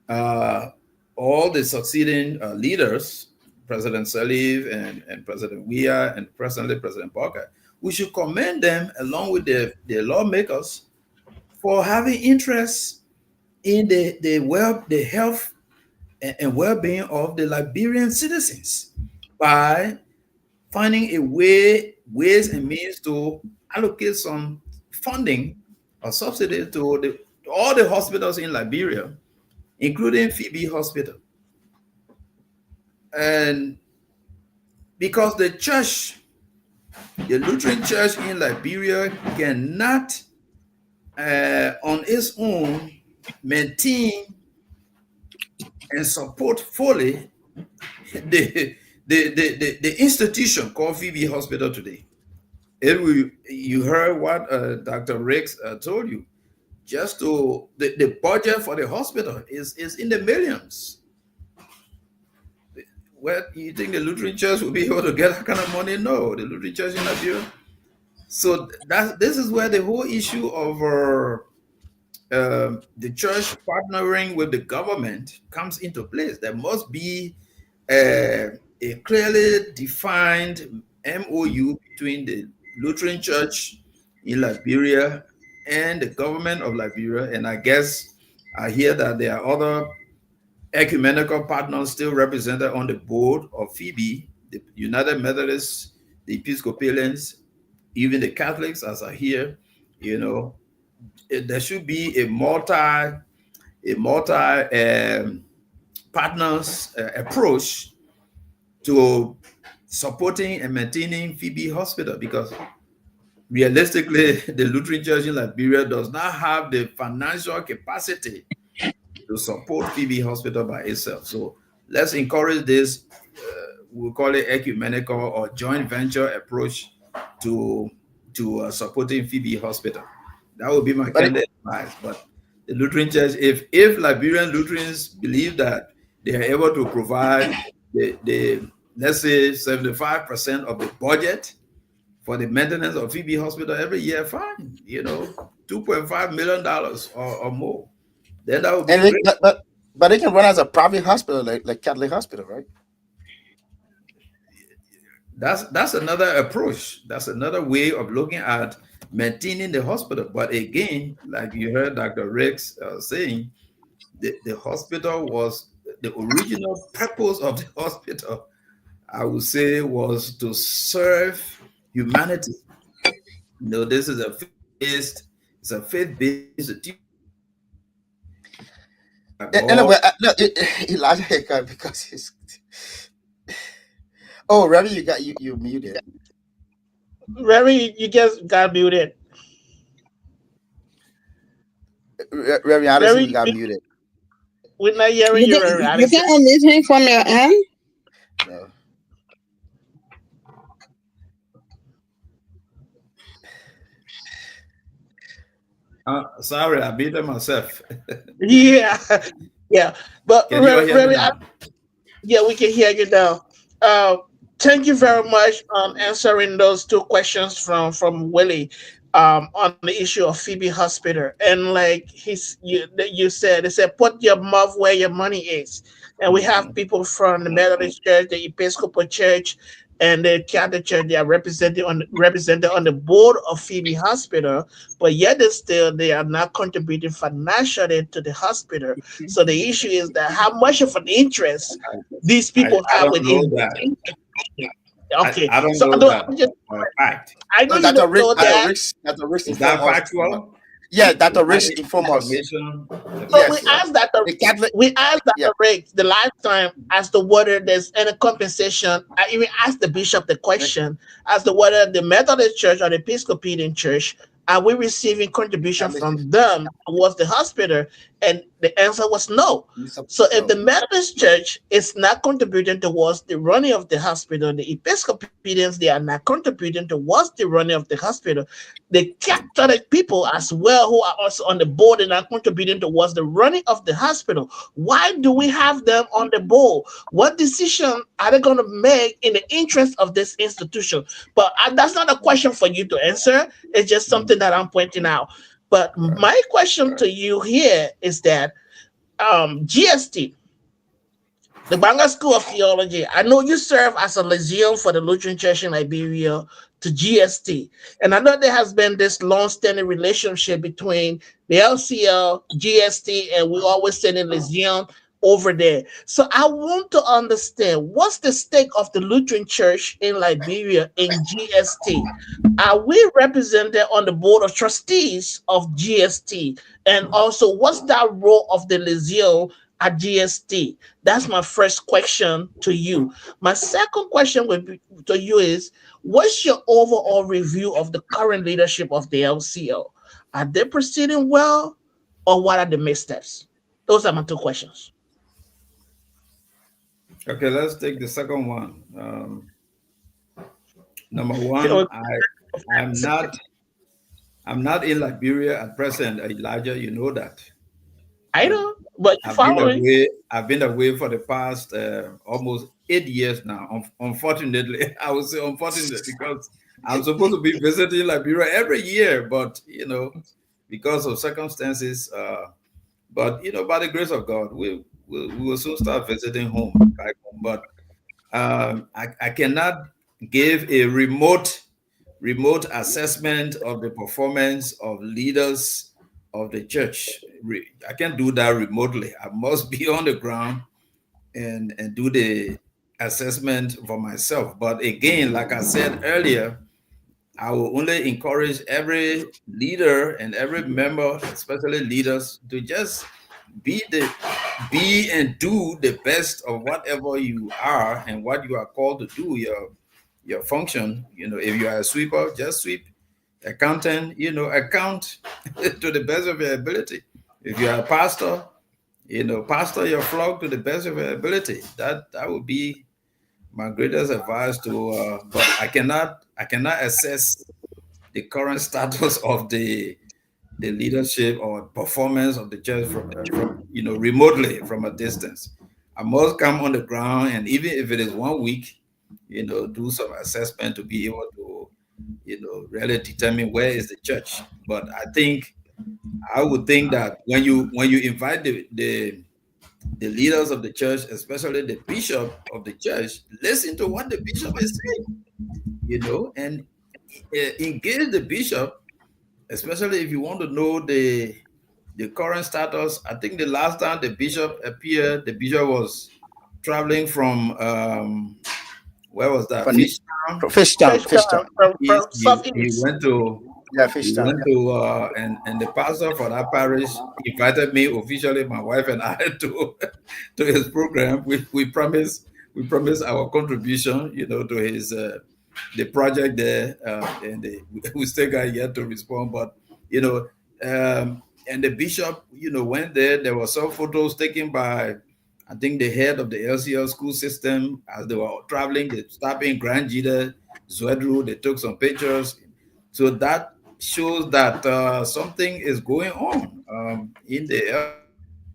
uh, all the succeeding leaders, President Salif and President Weah and presently President Parker, we should commend them along with the lawmakers for having interest in the health and well-being of the Liberian citizens by finding ways and means to allocate some funding or subsidy to all the hospitals in Liberia, including Phoebe Hospital. And because the church, the Lutheran Church in Liberia, cannot on its own maintain and support fully the institution called Phoebe Hospital today. You heard what Dr. Riggs told you. Just to the budget for the hospital is in the millions. Well, you think the Lutheran Church will be able to get that kind of money? No, the Lutheran Church in Nigeria. So this is where the whole issue of the church partnering with the government comes into place. There must be a clearly defined MOU between the Lutheran Church in Liberia and the government of Liberia. And I guess I hear that there are other ecumenical partners still represented on the board of Phoebe, the United Methodists, the Episcopalians, even the Catholics, as I hear. There should be a multi partners approach to supporting and maintaining Phoebe Hospital, because realistically, the Lutheran Church in Liberia does not have the financial capacity to support Phoebe Hospital by itself. So let's encourage this, we'll call it ecumenical or joint venture approach to supporting Phoebe Hospital. That would be my candid advice. But the Lutheran Church, if Liberian Lutherans believe that they are able to provide the let's say 75% of the budget for the maintenance of Phoebe Hospital every year, fine. $2.5 million or more. Then that would be great. But they can run as a private hospital, like Catholic hospital, right? That's another approach. That's another way of looking at maintaining the hospital. But again, like you heard Dr. Riggs saying, the hospital was the original purpose of the hospital, I would say, was to serve humanity. This is a faith-based institution. Anyway, Elijah, because he's. Oh, Remy, you muted. Remy, you just got muted. Remy, Allison, you got muted. We're not hearing you, Remy. You can unmute him from your end. No. Sorry, I beat it myself. Yeah. But Remy, yeah, we can hear you now. Thank you very much on answering those two questions from Willie on the issue of Phoebe Hospital. And like you said, they said, put your mouth where your money is. And we have people from the Methodist Church, the Episcopal Church, and the Catholic Church. They are represented on the board of Phoebe Hospital, but yet they are not contributing financially to the hospital. So the issue is that how much of an interest these people have within. Okay, I don't know that. Fact. I know you don't know that. Dr. Riggs is that factual? Yeah, Dr. Riggs informed us. But we asked Dr. Riggs the last time as to whether there's any compensation. I even asked the bishop the question as to whether the Methodist Church or the Episcopalian Church are we receiving contribution from them towards the hospital, and the answer was no. So if the Methodist Church is not contributing towards the running of the hospital, the Episcopalians, they are not contributing towards the running of the hospital. The Catholic people as well, who are also on the board and are contributing towards the running of the hospital. Why do we have them on the board? What decision are they going to make in the interest of this institution? But that's not a question for you to answer. It's just something that I'm pointing out. But my question to you here is that GST, the Banga School of Theology. I know you serve as a liaison for the Lutheran Church in Liberia to GST. And I know there has been this long-standing relationship between the LCL, GST, and we always send a liaison over there. So I want to understand what's the stake of the Lutheran Church in Liberia in GST? Are we represented on the board of trustees of GST? And also, what's that role of the liaison at GST? That's my first question to you. My second question to you is, what's your overall review of the current leadership of the LCO? Are they proceeding well, or what are the missteps? Those are my two questions. Okay, let's take the second one. Number one, So, I'm not I'm not in Liberia at present, Elijah. You know that. I Uh, know, but you're I've been following. away. I've been away for the past almost 8 years now. Unfortunately, I would say unfortunately because I'm supposed to be visiting Liberia every year, but because of circumstances. But by the grace of God, we will soon start visiting home, back home. But I cannot give a remote assessment of the performance of leaders of the church. I can't do that remotely. I must be on the ground and do the assessment for myself. But again, like I said earlier, I will only encourage every leader and every member, especially leaders, to just be and do the best of whatever you are and what you are called to do, your function. If you are a sweeper, just sweep. Accountant, account to the best of your ability. If you are a pastor, pastor your flock to the best of your ability. That would be my greatest advice to but I cannot assess the current status of the leadership or performance of the church from remotely from a distance. I must come on the ground, and even if it is 1 week, do some assessment to be able to really determine where is the church. But I would think that when you invite the leaders of the church, especially the bishop of the church, listen to what the bishop is saying, and engage the bishop, especially if you want to know the current status. I think the last time the bishop appeared, the bishop was traveling from where was that? From Fishtown. Fishtown, Fish Fishtown. from He Southeast. went to Yeah, he Fishtown. went to and the pastor for that parish invited me officially, my wife and I, to his program. We promised our contribution, to his the project there, and we still got yet to respond. But and the bishop, went there. There were some photos taken by, I think, the head of the LCL school system as they were traveling. They stopped in Grand Jita, Zwedru. They took some pictures. So that shows that something is going on in the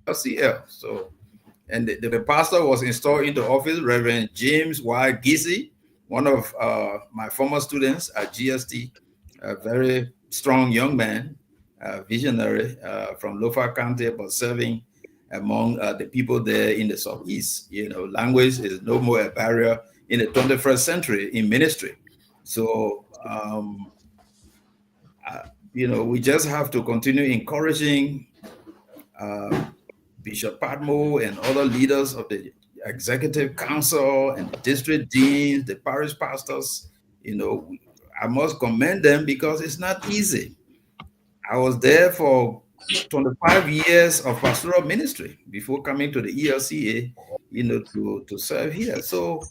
LCL. So, and the pastor was installed into office, Reverend James Y. Gizzi, one of my former students at GST, a very strong young man, visionary from Lofa County, but serving among the people there in the Southeast. Language is no more a barrier in the 21st century in ministry. So, we just have to continue encouraging uh, Bishop Padmo and other leaders of the executive council and the district deans, the parish pastors. I must commend them because it's not easy. I was there for 25 years of pastoral ministry before coming to the ELCA, to serve here. So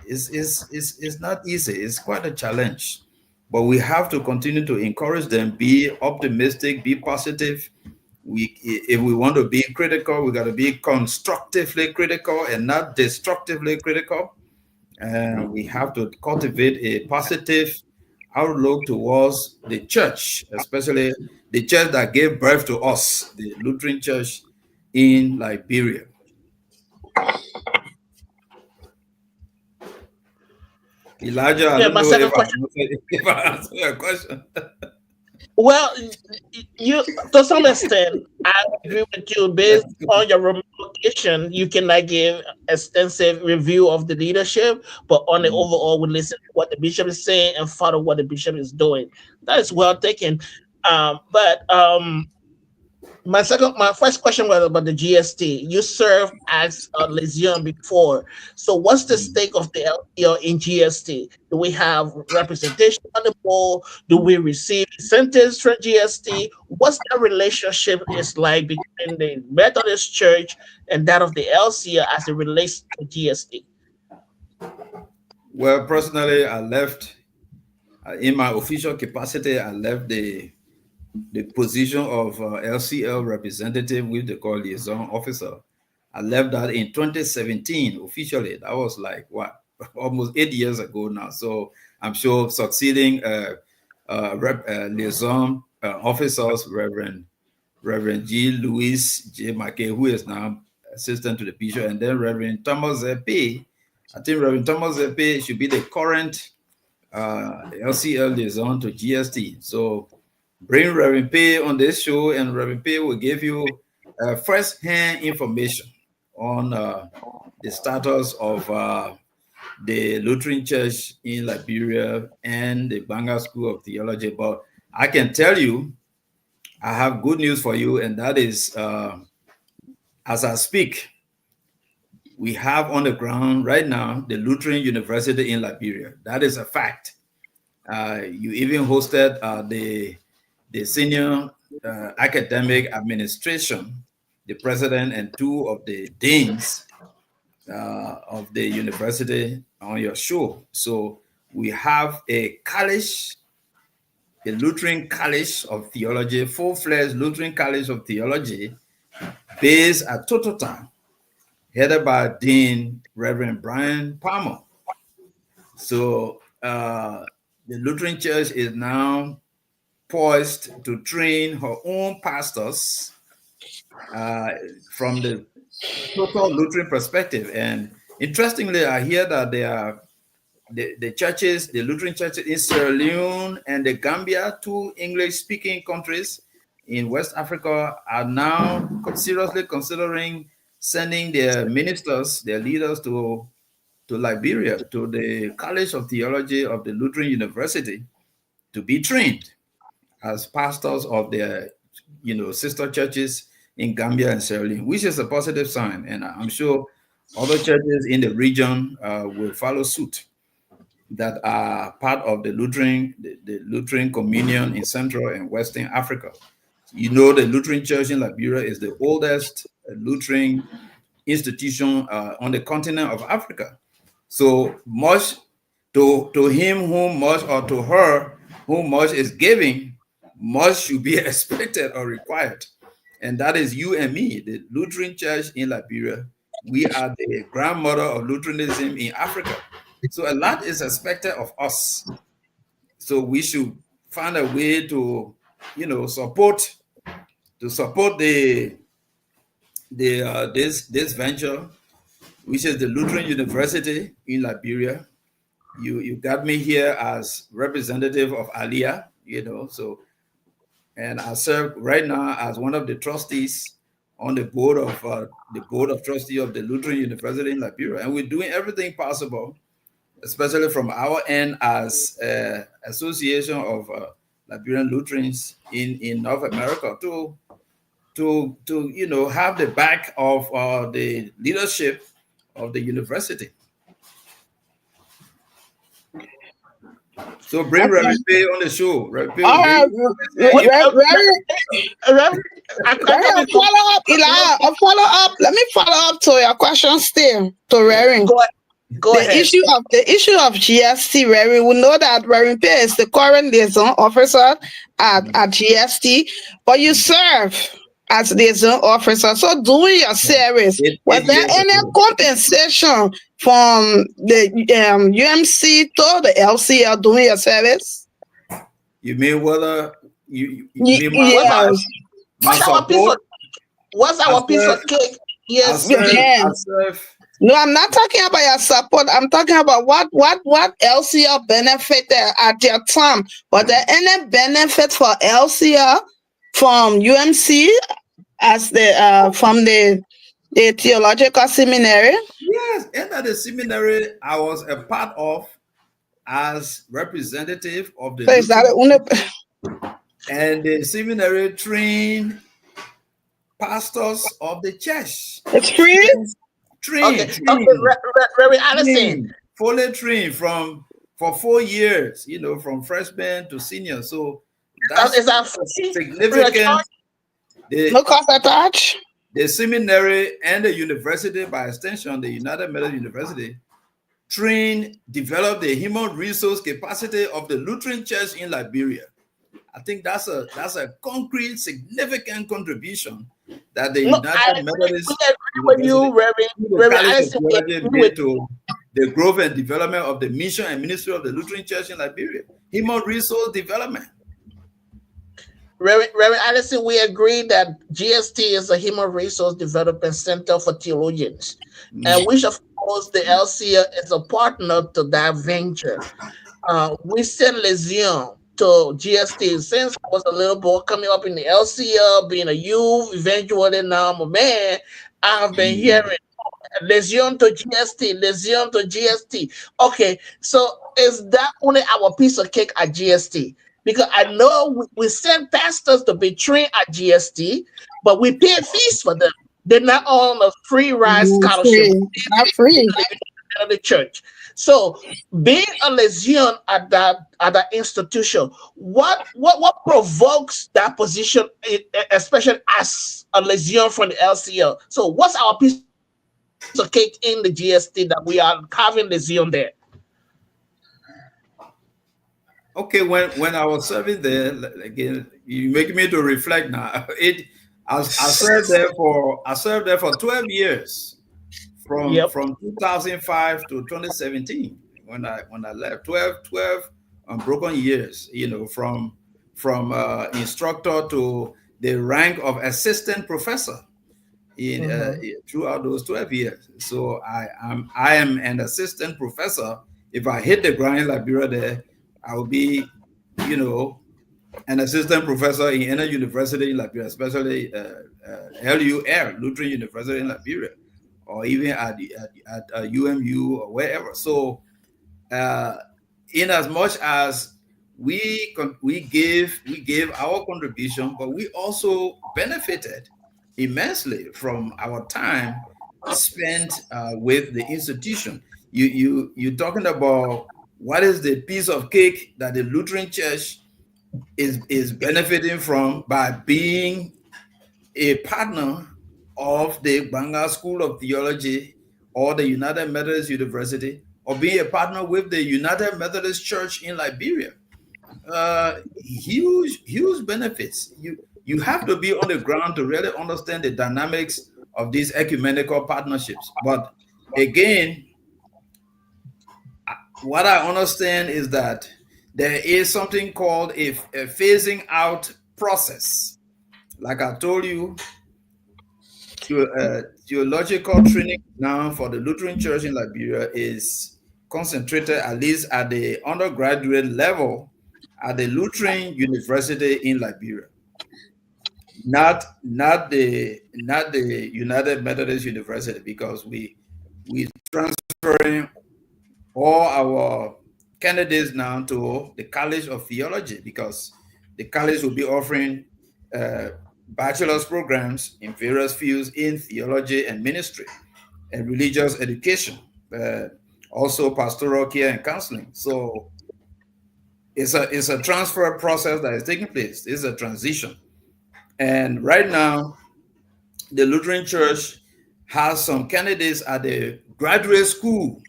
it's not easy. It's quite a challenge. But we have to continue to encourage them, be optimistic, be positive. If we want to be critical, we got to be constructively critical and not destructively critical. And we have to cultivate a positive outlook towards the church, especially the church that gave birth to us, the Lutheran Church in Liberia. Elijah, I Yeah, don't my know second question. if I answered your question. Well, you to some extent, I agree with you. Based on your remote location, you cannot give extensive review of the leadership, but on the overall, we listen to what the bishop is saying and follow what the bishop is doing. That is well taken. But my first question was about the GST. You served as a liaison before, so what's the stake of the LPL in GST? Do we have representation on the board? Do we receive incentives from GST? What's that relationship is like between the Methodist Church and that of the LCL as it relates to GST? Well, personally, I left in my official capacity. I left the position of LCL representative with the call liaison officer. I left that in 2017 officially. That was like what, almost 8 years ago now. So I'm sure succeeding liaison officers, Reverend G. Louis J. McKay, who is now assistant to the bishop, and then Reverend Thomas P. I think Reverend Thomas P. should be the current LCL liaison to GST. So bring Reverend P on this show, and Reverend P will give you first-hand information on the status of the Lutheran Church in Liberia and the Banga School of Theology. But I can tell you, I have good news for you, and that is, as I speak, we have on the ground right now the Lutheran University in Liberia. That is a fact. You even hosted the senior academic administration, the president and two of the deans of the university on your show. So we have a college, the Lutheran College of Theology, full-fledged Lutheran College of Theology, based at Totota, headed by Dean Reverend Brian Palmer. So the Lutheran Church is now poised to train her own pastors from the total Lutheran perspective. And interestingly, I hear that they are the churches, the Lutheran churches in Sierra Leone and the Gambia, two English-speaking countries in West Africa, are now seriously considering sending their ministers, their leaders to Liberia, to the College of Theology of the Lutheran University, to be trained as pastors of their, sister churches in Gambia and Sierra Leone, which is a positive sign. And I'm sure other churches in the region will follow suit that are part of the Lutheran Communion in Central and Western Africa. The Lutheran Church in Liberia is the oldest Lutheran institution on the continent of Africa. So much to him whom much, or to her whom much is giving, much should be expected or required. And that is you and me, the Lutheran Church in Liberia. We are the grandmother of Lutheranism in Africa. So a lot is expected of us. So we should find a way to, support this venture, which is the Lutheran University in Liberia. You got me here as representative of Aliyah, and I serve right now as one of the trustees on the board of trustees of the Lutheran University in Liberia, and we're doing everything possible, especially from our end as Association of Liberian Lutherans in North America, to have the back of the leadership of the university. So bring Reverend Pay on the show. Reverend Pay, follow up, Eli. Let me follow up to your question still, to Reverend. Go ahead. The issue of GST, Reverend, we know that Reverend Pay is the current liaison officer at GST, but you serve as liaison officer. So during your service, was there any compensation from the UMC to the LCL during your service? You mean whether you mean what's our piece of cake? Yes, I serve No, I'm not talking about your support. I'm talking about what LCR benefited at your time. Was there any benefit for LCR from UMC as the from the theological seminary? Yes, and the seminary I was a part of as representative of the So is that Lutheran, the only? and the seminary trained pastors of the church. It's free. Okay, Trained, okay, trained, Reverend Allison. trained, fully trained from for 4 years, from freshman to senior. So Is that's that free of significant. charge? No The cost attached. the seminary and the university, by extension, the United Methodist University, developed the human resource capacity of the Lutheran Church in Liberia. I think that's a concrete, significant contribution that the No, I United agree, we Methodist agree with University, you, Reverend, through the Reverend College of Allison. We Theology, agree with did to the growth and development of the mission and ministry of the Lutheran Church in Liberia. Human resource development. Reverend Allison. We agree that GST is a Human Resource Development Center for Theologians, and which, of course, the LCA is a partner to that venture. We sent Lesion to GST since I was a little boy coming up in the LCL, being a youth, eventually now I'm a man. I have been hearing Lesion to GST, Lesion to GST. Okay, so is that only our piece of cake at GST? Because I know we send pastors to be trained at GST, but we pay fees for them. They're not on a free ride scholarship Free. Not free. of the church. So being a Lesion at that institution, what provokes that position, especially as a Lesion from the LCL? So what's our piece of cake in the GST that we are having Lesion there? Okay, when I was serving there, again, you make me to reflect now. I served there for 12 years, from Yep. from 2005 to 2017, when I left. 12 unbroken years, from instructor to the rank of assistant professor in Mhm. throughout those 12 years. So I am an assistant professor. If I hit the ground in Liberia there, I will be, you know, an assistant professor in any university in Liberia, especially LUL, Lutheran University in Liberia, or even at UMU or wherever. So, uh, in as much as we gave our contribution, but we also benefited immensely from our time spent with the institution. You're talking about what is the piece of cake that the Lutheran Church is benefiting from by being a partner of the Banga School of Theology or the United Methodist University, or being a partner with the United Methodist Church in Liberia. Huge benefits. You have to be on the ground to really understand the dynamics of these ecumenical partnerships. But again, what I understand is that there is something called a phasing out process. Like I told you, theological training now for the Lutheran Church in Liberia is concentrated, at least at the undergraduate level, at the Lutheran University in Liberia, not the United Methodist University, because we transferring all our candidates now to the College of Theology, because the college will be offering uh, bachelor's programs in various fields in theology and ministry and religious education, uh, also pastoral care and counseling. So it's a transfer process that is taking place. It's a transition, and right now the Lutheran Church has some candidates at the graduate school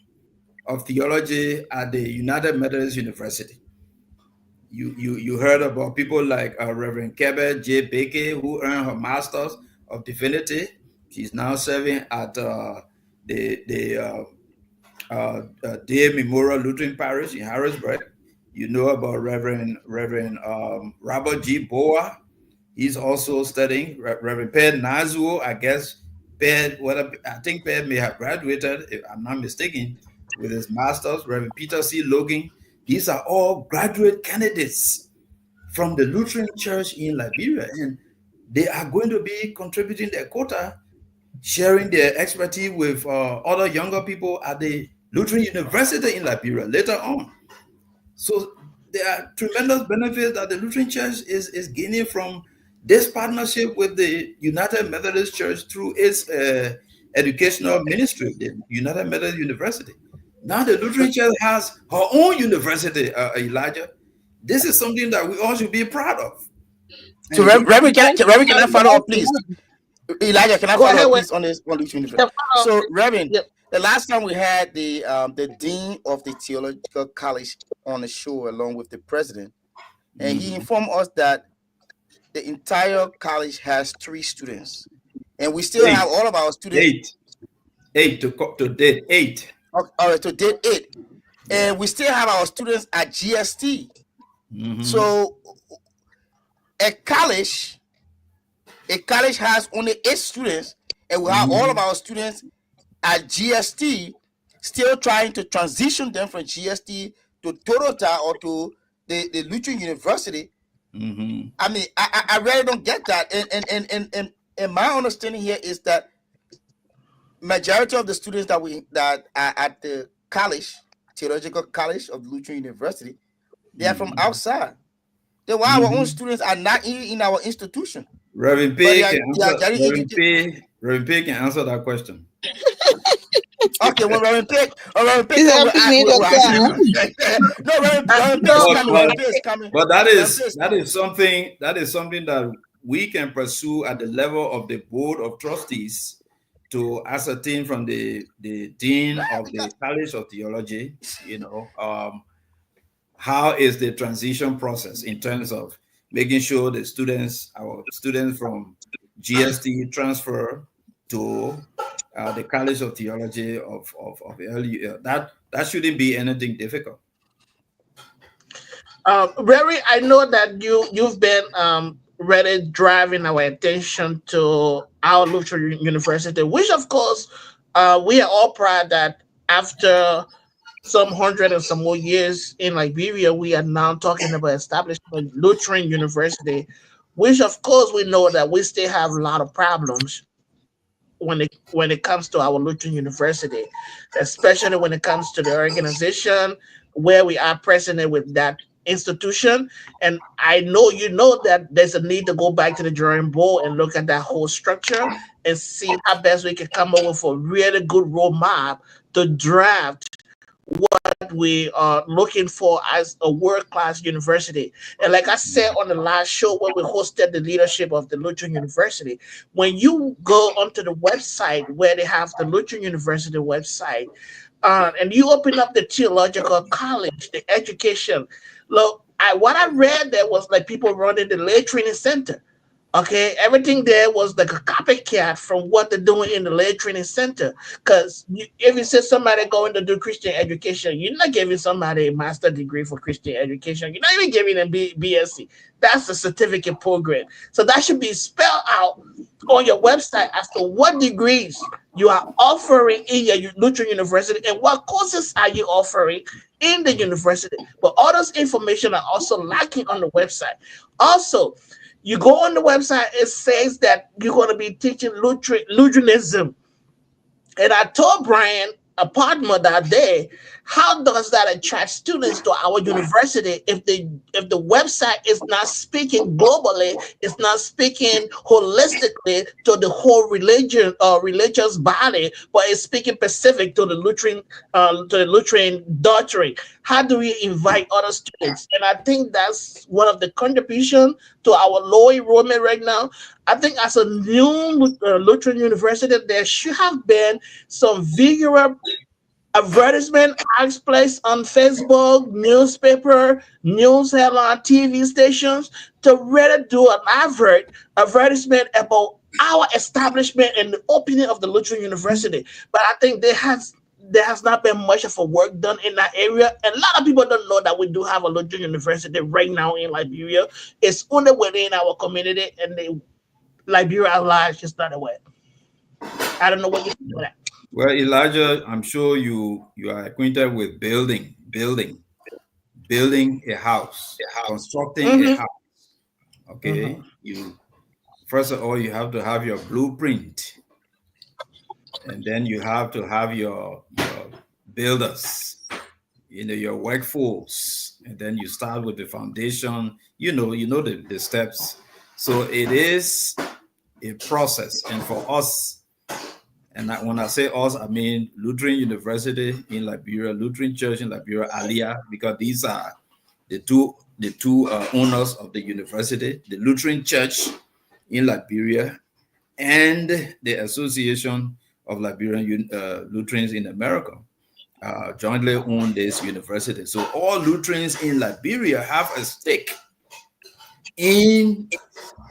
of theology at the United Methodist University. You heard about people like Reverend Kebe J. Beke, who earned her Master's of Divinity. She's now serving at the Day Memorial Lutheran Parish in Harrisburg. You know about Reverend Robert G. Boa. He's also studying. Reverend Per Nazuo, I guess Ped, I think Ped may have graduated, if I'm not mistaken, with his master's. Reverend Peter C. Logan. These are all graduate candidates from the Lutheran Church in Liberia, and they are going to be contributing their quota, sharing their expertise with other younger people at the Lutheran University in Liberia later on. So there are tremendous benefits that the Lutheran Church is gaining from this partnership with the United Methodist Church through its educational ministry, the United Methodist University. Now the Lutheran Church has her own university, Elijah. This is something that we all should be proud of. So, Reverend, can I follow up, please? Elijah, can I follow up, please, on this Lutheran University? So, Reverend, the last time we had the dean of the theological college on the show along with the president, and he informed us that the entire college has 3 students, and we still have all of our students. 8 to date. 8. All right, to date 8, and we still have our students at GST. So, a college has only 8 students, and we have all of our students at GST, still trying to transition them from GST to Toyota or to the Lutheran University. I mean, I really don't get that. And my understanding here is that majority of the students that are at the college, theological college of Lutheran University, they are from outside. Then why our own students are not in our institution? Reverend P can answer that question. Okay, well, Reverend P Reverend P is coming. But that is something that we can pursue at the level of the board of trustees to ascertain from the dean of the College of Theology, how is the transition process in terms of making sure our students from GST transfer to the College of Theology of LU. That shouldn't be anything difficult. Barry, I know that you've been really driving our attention to our Lutheran University, which of course we are all proud that after some 100 and some more years in Liberia, we are now talking about establishing a Lutheran University, which of course we know that we still have a lot of problems when it comes to our Lutheran University, especially when it comes to the organization where we are president with that institution. And I know you know that there's a need to go back to the drawing board and look at that whole structure and see how best we can come up with a really good roadmap to draft what we are looking for as a world-class university. And like I said on the last show where we hosted the leadership of the Lutheran University, when you go onto the website where they have the Lutheran University website, and you open up the theological college, the education, look, what I read there was like people running the lay training center. Okay, everything there was like a copycat from what they're doing in the lay training center. Because if you say somebody going to do Christian education, you're not giving somebody a master degree for Christian education. You're not even giving them BSc. That's a certificate program. So that should be spelled out on your website as to what degrees you are offering in your Lutheran University and what courses are you offering in the university. But all those information are also lacking on the website. Also, you go on the website, it says that you're going to be teaching Lutheranism. And I told Brian, a partner that day, how does that attract students to our university if the website is not speaking globally, it's not speaking holistically to the whole religion or religious body, but it's speaking specific to the Lutheran doctrine? How do we invite other students? And I think that's one of the contributions to our low enrollment right now. I think as a new Lutheran university, there should have been some vigorous advertisement takes place on Facebook, newspaper, news headline, TV stations to really do an advertisement about our establishment and the opening of the Lutheran University. But I think there has not been much of a work done in that area. And a lot of people don't know that we do have a Lutheran University right now in Liberia. It's only within our community, and Liberia at large is not aware. I don't know what you think of that. Well, Elijah, I'm sure you are acquainted with building a house, constructing a Mm-hmm. house. Mm-hmm. Okay, you first of all you have to have your blueprint, and then you have to have your builders, your workforce, and then you start with the foundation. You know the steps. So it is a process, and for us, when I say us, I mean Lutheran University in Liberia, Lutheran Church in Liberia, Aliyah, because these are the two owners of the university, the Lutheran Church in Liberia and the Association of Liberian Lutherans in America. Jointly own this university. So all Lutherans in Liberia have a stake in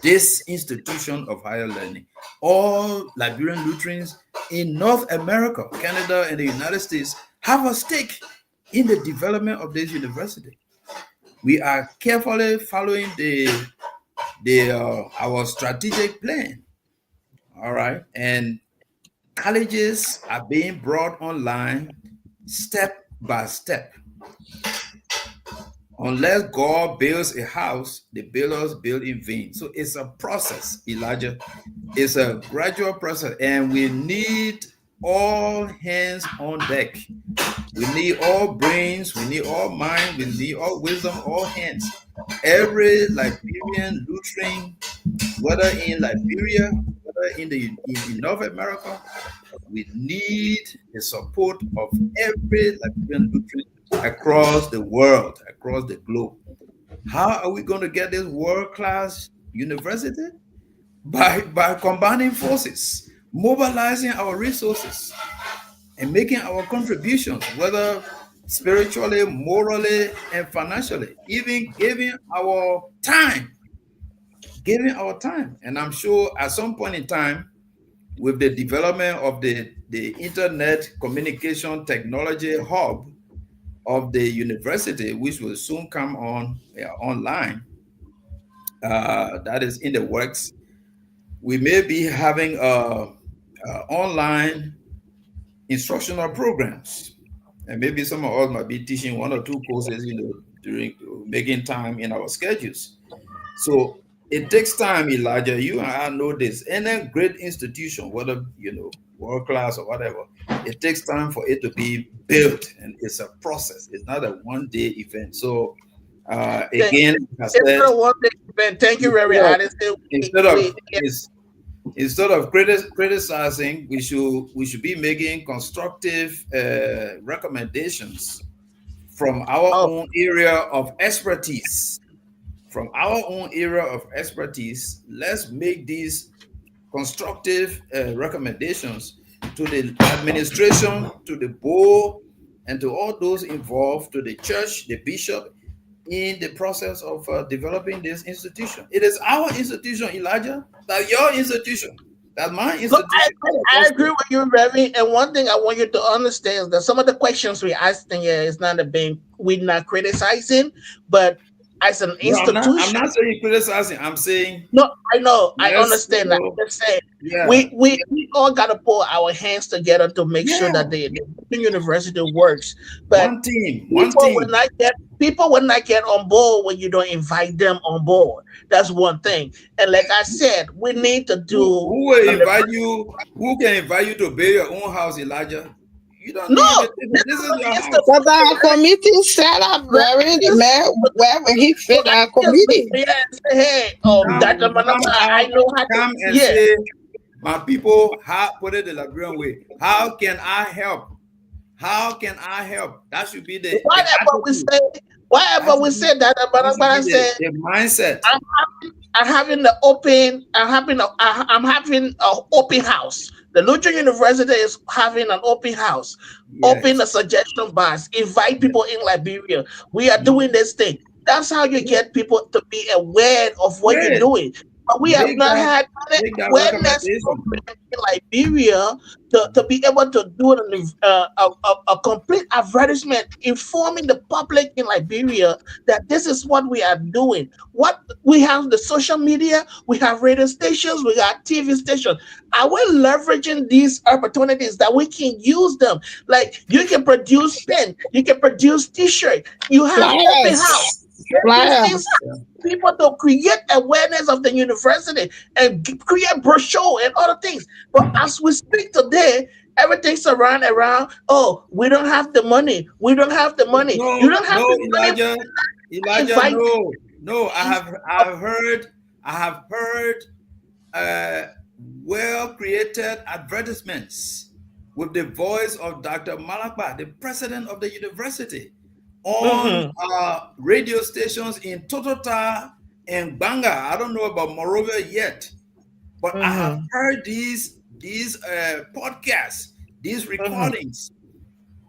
this institution of higher learning. All Liberian Lutherans in North America, Canada, and the United States have a stake in the development of this university. We are carefully following our strategic plan. All right, and colleges are being brought online step by step. Unless God builds a house, the builders build in vain. So it's a process, Elijah. It's a gradual process, and we need all hands on deck. We need all brains, we need all mind, we need all wisdom, all hands. Every Liberian Lutheran, whether in Liberia, whether in North America, we need the support of every Liberian Lutheran across the world, across the globe. How are we going to get this world-class university? By combining forces, mobilizing our resources, and making our contributions, whether spiritually, morally, and financially, even giving our time. And I'm sure at some point in time, with the development of the internet communication technology hub of the university, which will soon come online, that is in the works, we may be having online instructional programs, and maybe some of us might be teaching one or two courses, during making time in our schedules. So it takes time, Elijah. You and I know this. Any great institution, whether world class or whatever, it takes time for it to be built, and it's a process. It's not a one-day event. So again, like I It's said, not a one day event. Thank you, Reverend Addison. instead of criticizing, we should be making constructive recommendations from our Oh, own area of expertise. From our own area of expertise, let's make these constructive recommendations to the administration, to the board, and to all those involved, to the church, the bishop, in the process of developing this institution. It is our institution, Elijah. That's your institution. That's my look, institution. I agree with you, Reverend. And one thing I want you to understand is that some of the questions we asking here is not we're not criticizing, but as an No, I'm institution. not saying criticizing. I'm saying No, I know, I yes, understand that. I'm just saying yeah, we all gotta put our hands together to make sure yeah. that the university works. But One team, one people will team. not get on board when you don't invite them on board. That's one thing. And like I said, we need to do Who will a invite you? Who can invite you to build your own house, Elijah? You don't no, need invitation. this This is is an your house. But our institution. committee set up very the man wherever he fit our Just committee. yeah, say, hey, Dr. Come Manasa, I out, know how to come and yeah. say, my people, put it the Liberian way. How can I help? How can I help? That should be the Whatever we attitude. say, whatever we say, Dr. That should Manasa be said, the mindset. I'm having the open. I'm having an open house. The Lutheran University is having an open house. Open a Yes. suggestion box. Invite Yes. people in Liberia. We are doing this thing. That's how you get people to be aware of what you're Yes. doing. We have not had any make that awareness recommendation. program in Liberia to be able to do a complete advertisement informing the public in Liberia that this is what we are doing. What we have the social media, we have radio stations, we got TV stations. Are we leveraging these opportunities that we can use them? Like you can produce pen, you can produce T-shirt, you have open house. Flyers. These things Flyers. people to create awareness of the university and create brochure and other things. But as we speak today, everything's around. Oh, we don't have the money. We don't have the money. You No, don't have no, the money. Elijah, Invite no. I have heard uh, well created advertisements with the voice of Dr. Malakba, the president of the university, on Mhm, radio stations in Totota and Banga. I don't know about Moreover yet, but I have mhm, heard these podcasts, these mhm. recordings.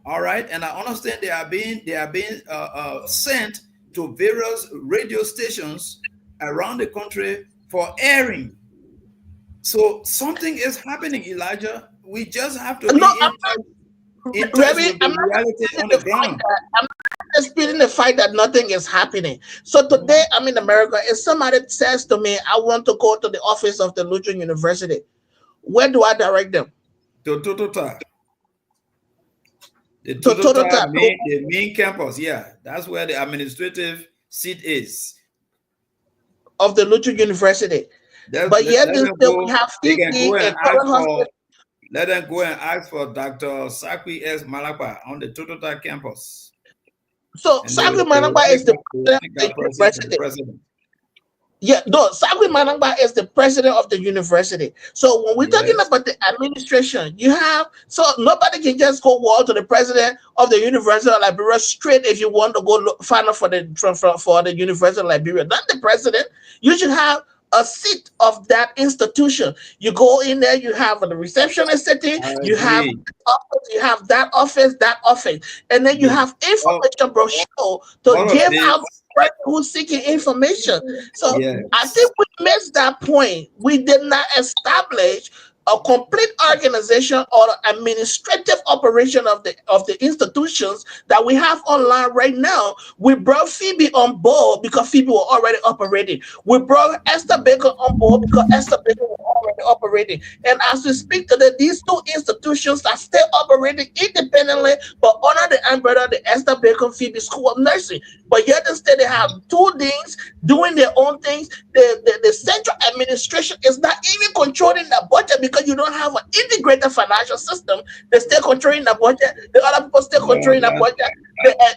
All right, and I understand they are being sent to various radio stations around the country for airing. So something is happening, Elijah. We just have to No, be in touch Remy, with I'm the not reality disputing on the the fact ground. that I'm not disputing the fact that nothing is happening. So today I'm in America. If somebody says to me, I want to go to the office of the Lutheran University, where do I direct them? To Totota, the To Totota Totota, to the main campus. Yeah, that's where the administrative seat is. of the Lutheran University. Let, But let, yet let this them day we go. have They can go Phoebe and and ask Colin for Hospital. Let them go and ask for Dr. Sakwi S. Malapa on the Totota campus, So and Sagri Manangba is the they will president take of that the person to the university. president. Yeah, no, Sagri Manangba is the president of the university. So when we're talking Yes, about the administration, you have so nobody can just go wall to the president of the University of Liberia straight if you want to go find out for for the University of Liberia. Not the president. You should have a seat of that institution. You go in there, you have the receptionist sitting, I you have agree. office, you have that office, and then you The, have all, information brochure to all of give out to this, the person who's seeking information. So I yes. think we missed that point. We did not establish a complete organization or administrative operation of the institutions that we have online right now. We brought Phoebe on board because Phoebe was already operating. We brought Esther Baker on board because Esther Baker was already operating. And as we speak today, these two institutions are still operating independently, but under the umbrella of the Esther Baker Phoebe School of Nursing. But yet instead they have two deans doing their own things. The central administration is not even controlling the budget because you don't have an integrated financial system. They're still controlling the budget. The other people still Well, controlling the budget.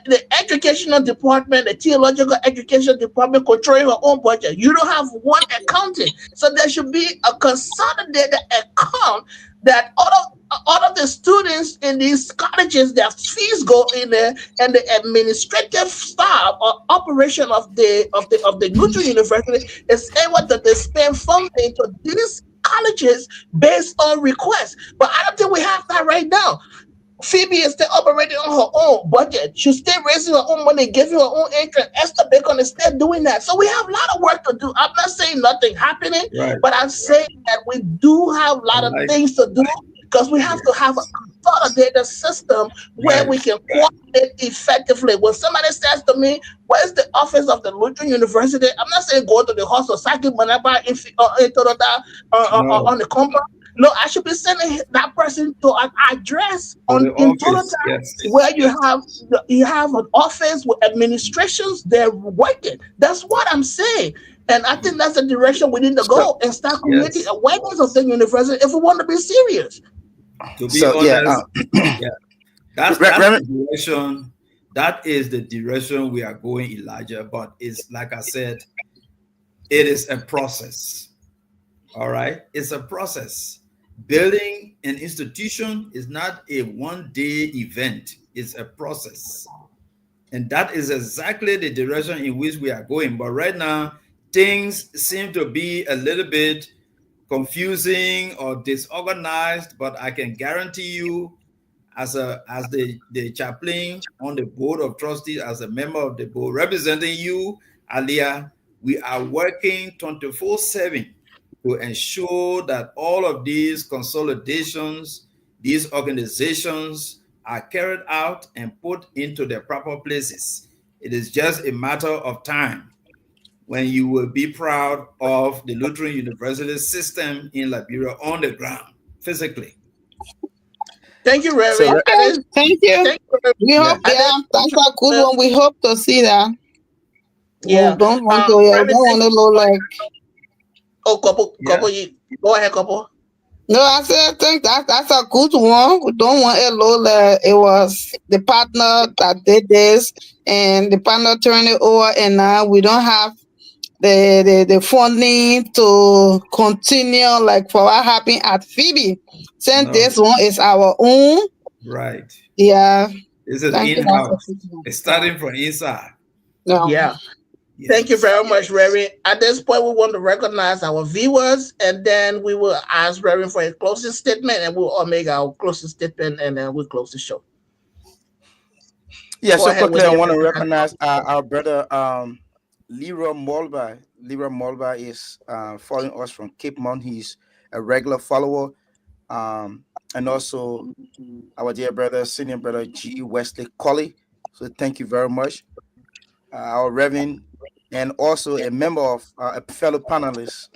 The educational department, the theological education department controlling your own budget. You don't have one accounting. So there should be a consolidated account that all of the students in these colleges, their fees go in there, and the administrative staff or operation of the Lutheran University is able to spend funding to these colleges based on requests. But I don't think we have that right now. Phoebe is still operating on her own budget. She's still raising her own money, giving her own interest. Esther Bacon is still doing that. So we have a lot of work to do. I'm not saying nothing happening, right. but I'm saying that we do have a I lot of like, things to do because we have to have a yes, consolidated system where right. we can coordinate effectively. When somebody says to me, where's the office of the Lutheran University? I'm not saying go to the hostel, Saki Manaba in Toronto, No, on the compound. No, I should be sending that person to an address to on the in Toronto office. where Yes, you have an office with administrations. They're working. That's what I'm saying. And I think that's the direction we need to So, go and start creating yes. awareness of the university if we want to be serious. To be so yeah, honest, yeah, that's Reverend, the direction. That is the direction we are going, Elijah. But it's like I said, it is a process. All right, it's a process. Building an institution is not a one-day event. It's a process, and that is exactly the direction in which we are going. But right now, things seem to be a little bit confusing or disorganized. But I can guarantee you, as the chaplain on the board of trustees, as a member of the board representing you, Alia, we are working 24/7 to ensure that all of these consolidations, these organizations are carried out and put into their proper places. It is just a matter of time when you will be proud of the Lutheran University system in Liberia on the ground, physically. Thank you, So, Reverend. Okay, thank you. Thank you. We hope, yeah. yeah, that's a good one. We hope to see that. Yeah. We don't want to, yeah, we Reverend, don't want to look like. oh, couple, Yeah. you go ahead, couple. No, I said, I think that's a good one. We don't want it look like it was the partner that did this and the partner turned it over, and now we don't have the funding to continue like for what happened at Phoebe. Since No. this one is our own, Right. yeah. This is Thank you. That's a in-house. good one. It's starting from inside. No. Yeah. Yes. Thank you very much, Reverend. At this point, we want to recognize our viewers, and then we will ask Reverend for a closing statement, and we'll all make our closing statement, and then we'll close the show. Yeah, Go so ahead quickly, with I your want to recommendation. recognize our brother Leroy Molba. Leroy Molba is following us from Cape Mount. He's a regular follower. And also our dear brother, senior brother G. Wesley Colley. So thank you very much. Our Reverend, and also a member of a fellow panelist,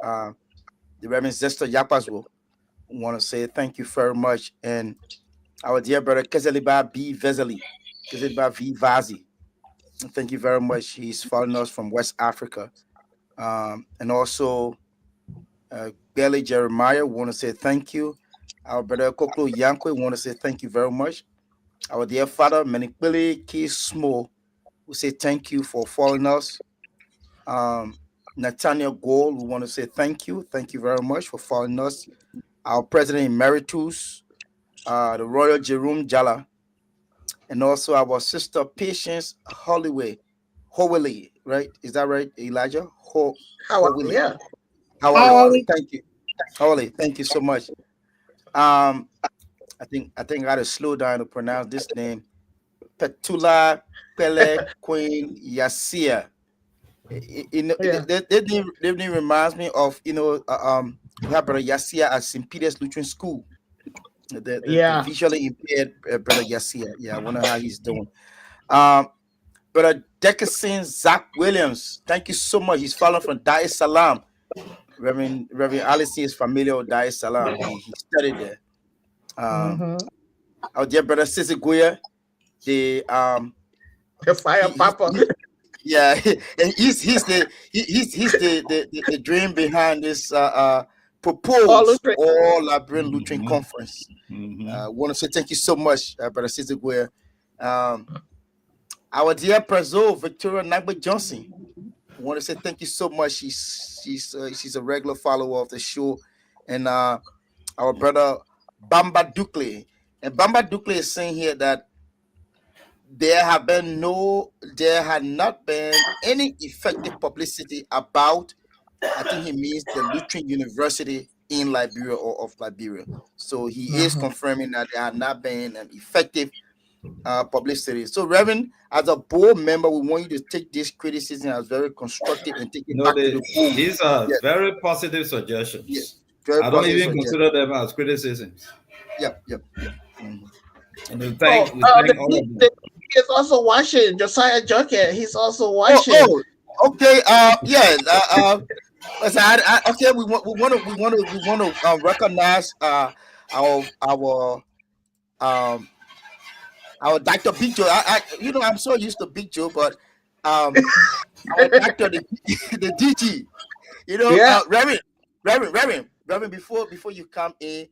the Reverend Zester Yapaswo. Want to say thank you very much. And our dear brother Kezeliba B. Vezeli, Kezeliba V. Vazi. Thank you very much. He's following us from West Africa. And also Belly Jeremiah, want to say thank you. Our brother Koklo Yankwe, want to say thank you very much. Our dear father, Manikbili Kismo, we say thank you for following us. Nathaniel Gold, we want to say thank you. Thank you very much for following us. Our president emeritus, the Royal Jerome Jala, and also our sister Patience Holloway, right? Is that right, Elijah? How are you? Yeah. Howley. Thank you. Howley, thank you so much. I think I got to slow down to pronounce this name. Petula Pele Queen Yasia. Yeah. Their name reminds me of we have brother Yasia at St. Peter's Lutheran School. The visually impaired brother Yasia. Yeah, I wonder how he's doing. Brother Deckerson Zach Williams. Thank you so much. He's following from Dar es Salaam. Reverend Allison is familiar with Dar es Salaam. He studied there. Our dear brother Sissy Guya, the fire papa. Yeah, and he's the dream behind this proposed all Liberian Lutheran conference. Want to say thank you so much, brother Sissy Guya. Our dear Prezo Victoria Nagbe Johnson. I want to say thank you so much. She's a regular follower of the show, and our brother Bamba Dukle. And Bamba Dukle is saying here that there had not been any effective publicity about, I think he means the Lutheran University in Liberia or of Liberia. So he is confirming that there had not been an effective publicity. So, Reverend, as a board member, we want you to take this criticism as very constructive and take it back to the board. These are very positive suggestions. Yes, I don't even consider them as criticisms. Yep. And we thank all of them. He's also watching. Josiah Joker, he's also watching. Okay. Okay. We want to recognize our Dr. Big Joe. I'm so used to Big Joe, but our Dr. the DG. Reverend. Before you come in,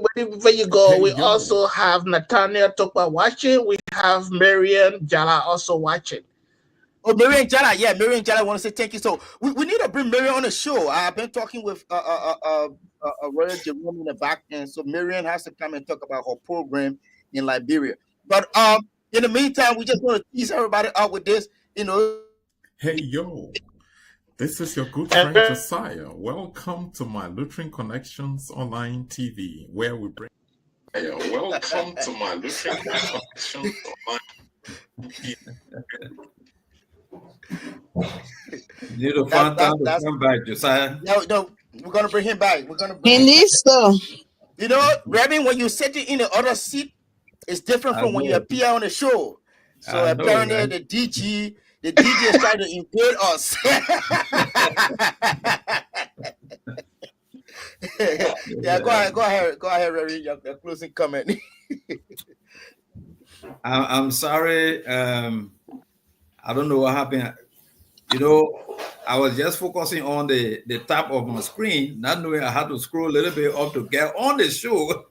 Before you go, we also have Nathaniel Tokwa watching. We have Marian Jala also watching. Oh, Marian Jala, yeah, Marian Jala. I want to say thank you. So we need to bring Marian on the show. I've been talking with Royal Jerome in the back end, so Marian has to come and talk about her program in Liberia. But in the meantime, we just want to tease everybody out with this. Hey yo, this is your good friend Josiah. Welcome to my Lutheran Connections online TV, where we bring. Welcome to my Lutheran Connections online TV. You need to That find time to that's come back, Josiah. no. We're gonna bring him back. We're gonna bring He him back. needs to. You know, Reverend, when you sit in the other seat, it's different I from when you know. appear on the show. So I know, apparently right? the DJ is trying to invade us. Yeah, go ahead, Reverend. Your closing comment. I'm sorry. I don't know what happened. You know, I was just focusing on the top of my screen, not knowing I had to scroll a little bit up to get on the show.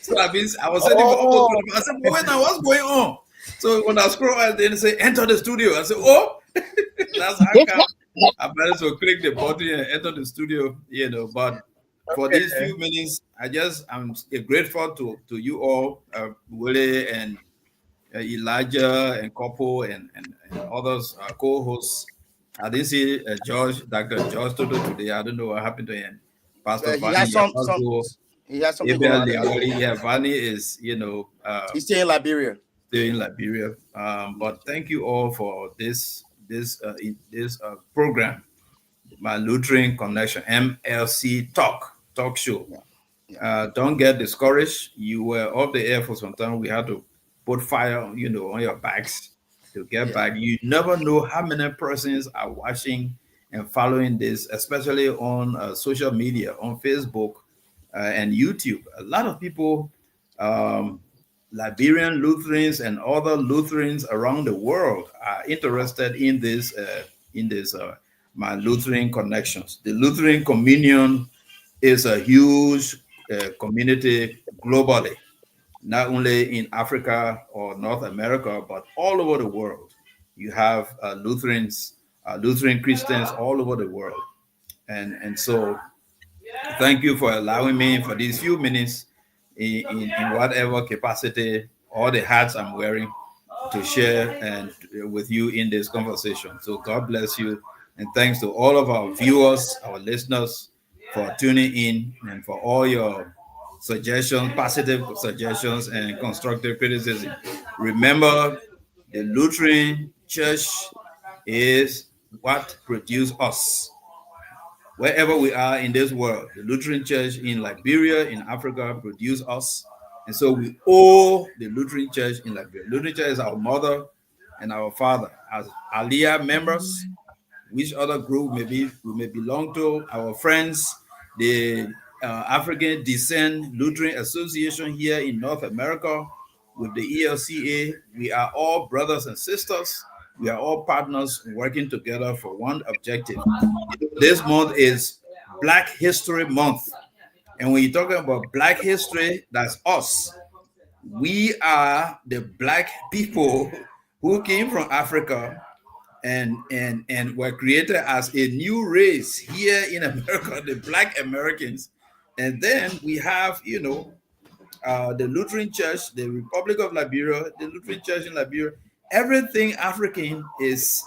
So I was sitting for almost 2 hours. I said, but wait now, what's going on? So when I scroll, I then say, enter the studio. I said, oh, that's how come I managed to click the button and enter the studio, you know. But for these few minutes, I'm grateful to you all, Willie and Elijah and Kopo and others, co-hosts. I didn't see Dr. George Toto today. I don't know what happened to him. Pastor He Vani has he has something going Abel on. Liawali, yeah, Vani is, He's still in Liberia. still in Liberia. But thank you all for this program, my Lutheran Connection, MLC talk show. Don't get discouraged. You were off the air for some time. We had to put fire, on your backs to get back. You never know how many persons are watching and following this, especially on social media, on Facebook and YouTube. A lot of people, Liberian Lutherans and other Lutherans around the world, are interested in this. My Lutheran connections. The Lutheran Communion is a huge community globally, not only in Africa or North America, but all over the world. You have Lutheran Christians all over the world. And so thank you for allowing me for these few minutes in whatever capacity, all the hats I'm wearing, to share and with you in this conversation. So God bless you. And thanks to all of our viewers, our listeners, for tuning in and for all your suggestions, positive suggestions, and constructive criticism. Remember, the Lutheran Church is what produced us. Wherever we are in this world, the Lutheran Church in Liberia, in Africa, produced us. And so we owe the Lutheran Church in Liberia. Lutheran Church is our mother and our father. As Aliyah members, which other group we may belong to, our friends, the African Descent Lutheran Association here in North America, with the ELCA, we are all brothers and sisters. We are all partners working together for one objective. This month is Black History Month. And when you're talking about Black history, that's us. We are the Black people who came from Africa and were created as a new race here in America, the Black Americans. And then we have, the Lutheran Church, the Republic of Liberia, the Lutheran Church in Liberia. Everything African is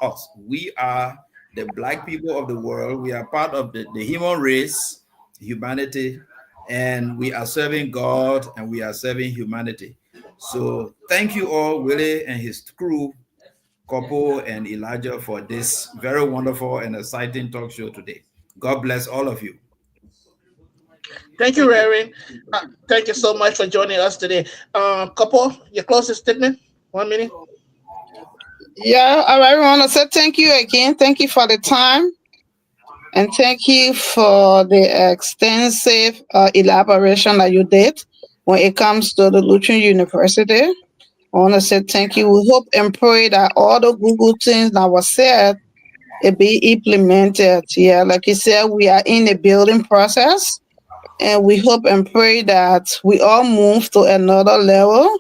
us. We are the Black people of the world. We are part of the human race, humanity, and we are serving God and we are serving humanity. So thank you all, Willie and his crew, Kopo and Elijah, for this very wonderful and exciting talk show today. God bless all of you. Thank you, Reverend. Thank you so much for joining us today. Couple, your closing statement. 1 minute. Yeah, all right. I want to say thank you again. Thank you for the time. And thank you for the extensive elaboration that you did when it comes to the Lutheran University. I want to say thank you. We hope and pray that all the Google things that were said it be implemented. Yeah, like you said, we are in the building process. And we hope and pray that we all move to another level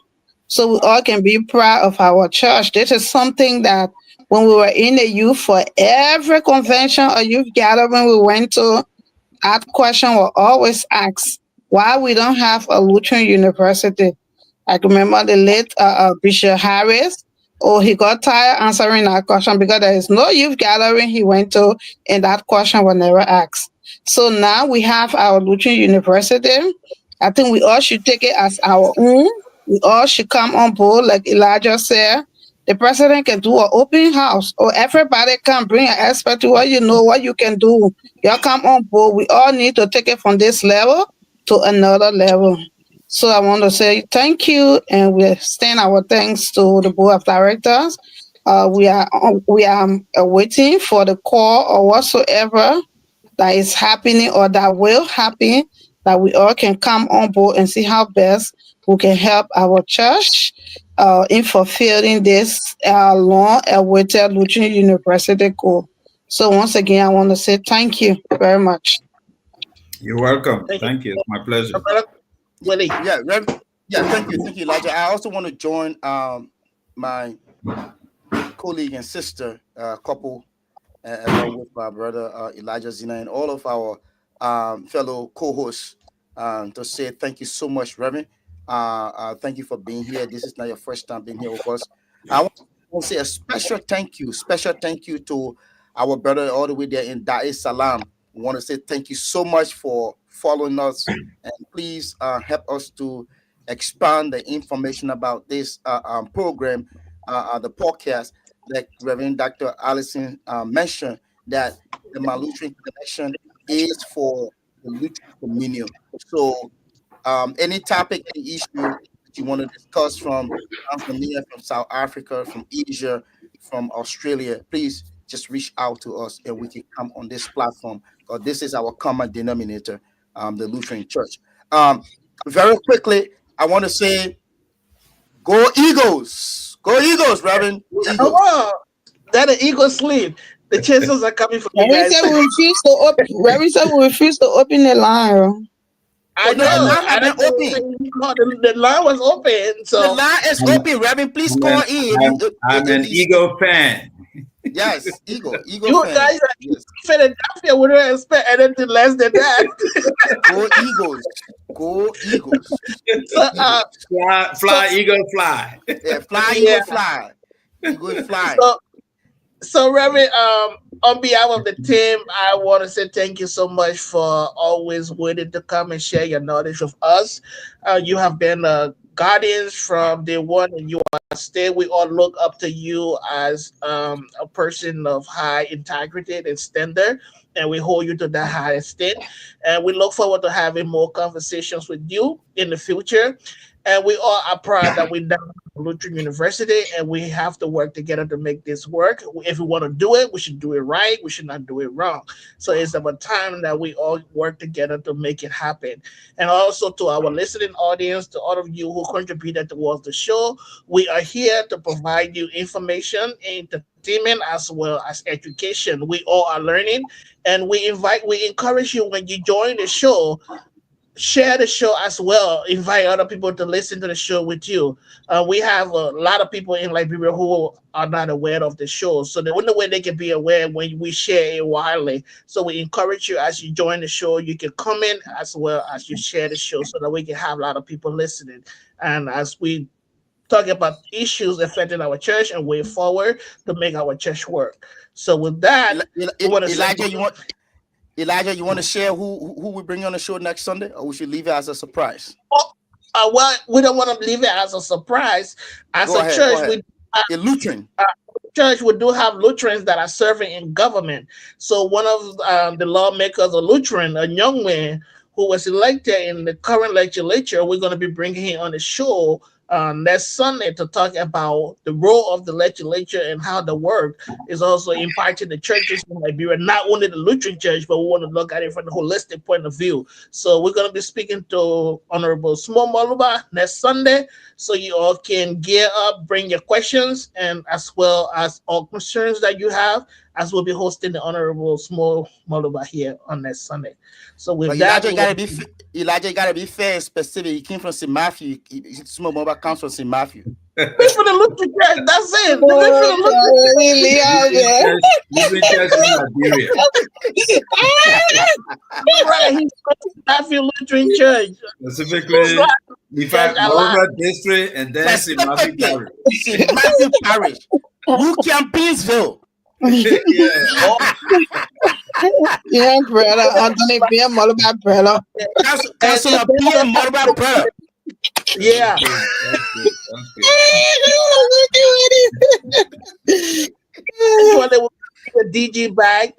so we all can be proud of our church. This is something that when we were in the youth, for every convention or youth gathering we went to, that question was always asked, why we don't have a Lutheran university. I can remember the late Bishop Harris. Oh, he got tired answering that question because there is no youth gathering he went to, and that question was never asked. So now we have our Lutheran University. I think we all should take it as our own. We all should come on board, like Elijah said. The president can do an open house, or everybody can bring an expert to what you know, what you can do. Y'all come on board. We all need to take it from this level to another level. So I want to say thank you, and we extend our thanks to the board of directors. We are waiting for the call or whatsoever that is happening or that will happen, that we all can come on board and see how best we can help our church in fulfilling this long awaited Lutheran University goal. So once again, I want to say thank you very much. You're welcome. Thank you. Thank you. It's my pleasure. Brother Willie. Thank you, Elijah. I also want to join my colleague and sister couple, along with my brother Elijah Zina and all of our fellow co-hosts, to say thank you so much, Reverend. Thank you for being here. This is not your first time being here with us. I want to say a special thank you to our brother all the way there in Dar es Salaam. We want to say thank you so much for following us, and please help us to expand the information about this program, the podcast, like Reverend Dr. Allison mentioned, that the Lutheran Connection is for the Lutheran communion. So any topic, any issue that you want to discuss from Tanzania, from South Africa, from Asia, from Australia, please just reach out to us and we can come on this platform, because this is our common denominator, the Lutheran Church. Very quickly, I want to say, go Eagles! Go Eagles, Reverend! Eagles. Oh, that an eagle sleep. The chances are coming from you guys. Reverend said we refuse to open the line. I know. The line open. The line was open. So the line is open, Reverend. Please call in. I'm an Eagle fan. Yes, Eagle you fan. guys are Philadelphia. We don't expect anything less than that. Go Eagles. Go Eagles. So, Fly, Eagle, fly. Yeah, fly, Eagle, fly. Eagle, fly. So Reverend, on behalf of the team, I want to say thank you so much for always waiting to come and share your knowledge with us. You have been guardians from day one, and you are stay. We all look up to you as a person of high integrity and standard, and we hold you to that high esteem. And we look forward to having more conversations with you in the future. And we all are proud that we're down at Lutheran University, and we have to work together to make this work. If we want to do it, we should do it right. We should not do it wrong. So it's about time that we all work together to make it happen. And also to our listening audience, to all of you who contributed towards the show, we are here to provide you information, entertainment, as well as education. We all are learning, and we encourage you when you join the show, share the show as well. Invite other people to listen to the show with you. We have a lot of people in Liberia who are not aware of the show, so the only way they can be aware when we share it widely. So we encourage you, as you join the show, you can comment as well as you share the show, so that we can have a lot of people listening. And as we talk about issues affecting our church and way forward to make our church work. So with that, Elijah, you want to share who we bring on the show next Sunday, or we should leave it as a surprise? Well, we don't want to leave it as a surprise. As a church, Lutheran church, we do have Lutherans that are serving in government. So one of the lawmakers, a Lutheran, a young man who was elected in the current legislature, we're going to be bringing him on the show next Sunday to talk about the role of the legislature and how the work is also impacting the churches in Liberia, not only the Lutheran church, but we want to look at it from a holistic point of view. So we're going to be speaking to Honorable Small Maluba next Sunday, so you all can gear up, bring your questions, and as well as all concerns that you have, as we'll be hosting the Honorable Small Maluba here on next Sunday. So with that, Elijah got to be fair and specific. He came from St. Matthew. Small Maluba comes from St. Matthew. For the Lutheran church, that's it. Lutheran church in Liberia. Right, he's from Matthew Lutheran Church. Specifically, in fact, Maluba District and then St. Matthew Parish. St. Matthew Parish. Beansville. Yeah, brother. Anthony Beer, Maluba brother. Councilor Beer, Maluba brother. Yeah. That's good. Eventually, we'll bring the DG back,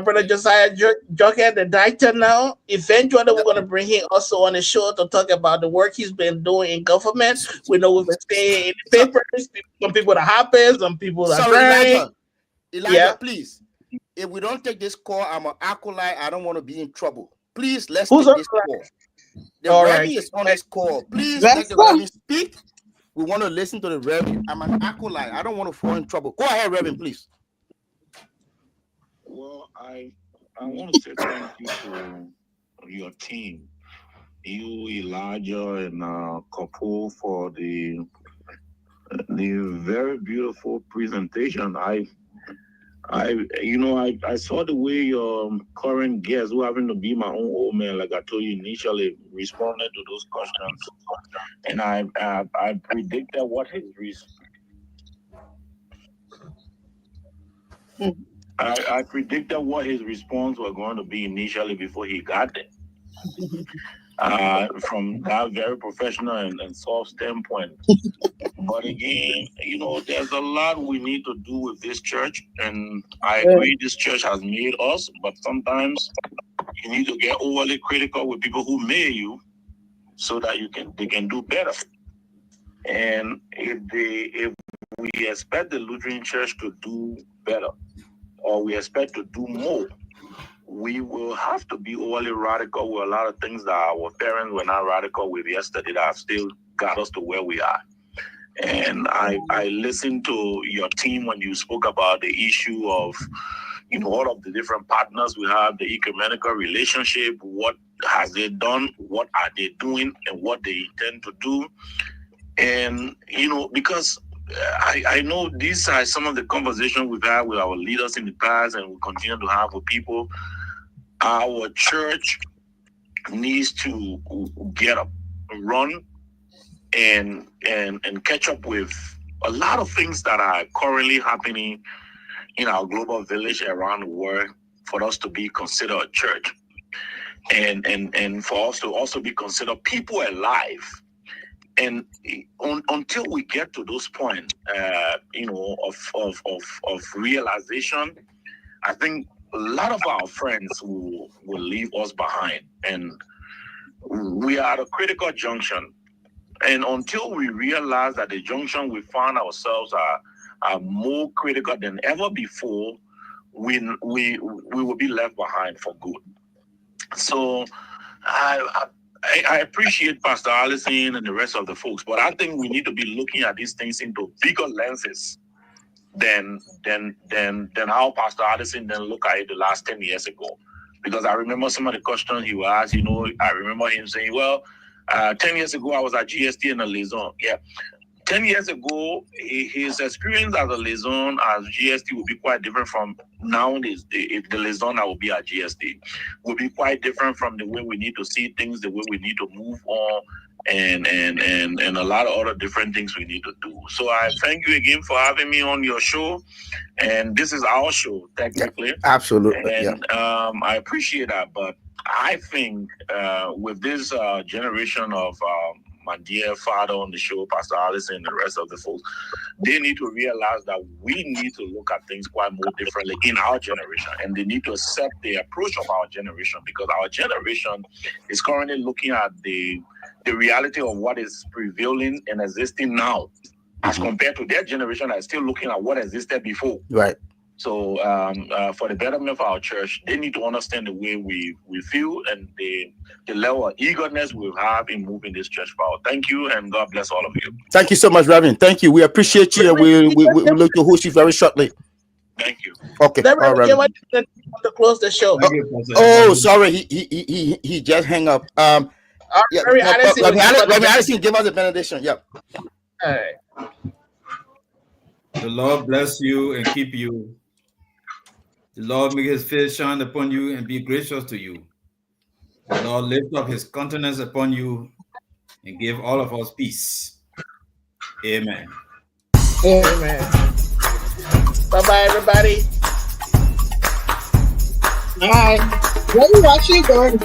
Brother Josiah Joker, the doctor now. Eventually, we're going to bring him also on the show to talk about the work he's been doing in government. We know we've been saying in the papers, some people are happy, some people are crying. Elijah, please. If we don't take this call, I'm an acolyte. I don't want to be in trouble. Please, let's Who's take this on call. The All Reverend right. is on this call. Please Let's let the go. Reverend speak. We want to listen to the Reverend. I'm an acolyte. I don't want to fall in trouble. Go ahead, Reverend, please. Well, I want to say thank you to your team, you, Elijah, and Kapoor for the very beautiful presentation. I saw the way your current guests, who happen to be my own old man, like I told you initially, responded to those questions, and I predicted what his I predicted what his response was going to be initially before he got there. From that very professional and soft standpoint. But again, there's a lot we need to do with this church, and I agree this church has made us, but sometimes you need to get overly critical with people who made you so that they can do better. And if we expect the Lutheran Church to do better, or we expect to do more, we will have to be overly radical with a lot of things that our parents were not radical with yesterday that have still got us to where we are. And I listened to your team when you spoke about the issue of, all of the different partners we have, the ecumenical relationship, what has they done, what are they doing, and what they intend to do. And, because I know these are some of the conversations we've had with our leaders in the past and we continue to have with people. Our church needs to get up, run, and catch up with a lot of things that are currently happening in our global village around the world for us to be considered a church, and for us to also be considered people alive. And until we get to those points, of realization, I think a lot of our friends will leave us behind, and we are at a critical junction. And until we realize that the junction we find ourselves are more critical than ever before, we will be left behind for good. So I appreciate Pastor Allison and the rest of the folks, but I think we need to be looking at these things into bigger lenses than how Pastor Allison then looked at it the last 10 years ago. Because I remember some of the questions he was asked, I remember him saying, well, 10 years ago, I was at GST and a liaison. Yeah. 10 years ago, his experience as a liaison as GST would be quite different from now. The liaison that will be at GST will be quite different from the way we need to see things, the way we need to move on, and a lot of other different things we need to do. So I thank you again for having me on your show. And this is our show, technically. Yeah, absolutely. And I appreciate that. But I think with this generation of my dear father on the show, Pastor Allison, and the rest of the folks, they need to realize that we need to look at things quite more differently in our generation, and they need to accept the approach of our generation, because our generation is currently looking at the reality of what is prevailing and existing now, as compared to their generation that is still looking at what existed before. Right. So for the betterment of our church, they need to understand the way we feel and the level of eagerness we have in moving this church forward. Thank you, and God bless all of you. Thank you so much, Reverend. Thank you. We appreciate you, and we look to host you very shortly. Thank you. Okay. All right. To close the show. Oh, sorry. He just hang up. Reverend Allison, give us a benediction. Yep. All right. The Lord bless you and keep you. The Lord make his face shine upon you and be gracious to you. The Lord lift up his countenance upon you and give all of us peace. Amen. Amen. Bye-bye, everybody. Bye. Where are you watching, Gordon?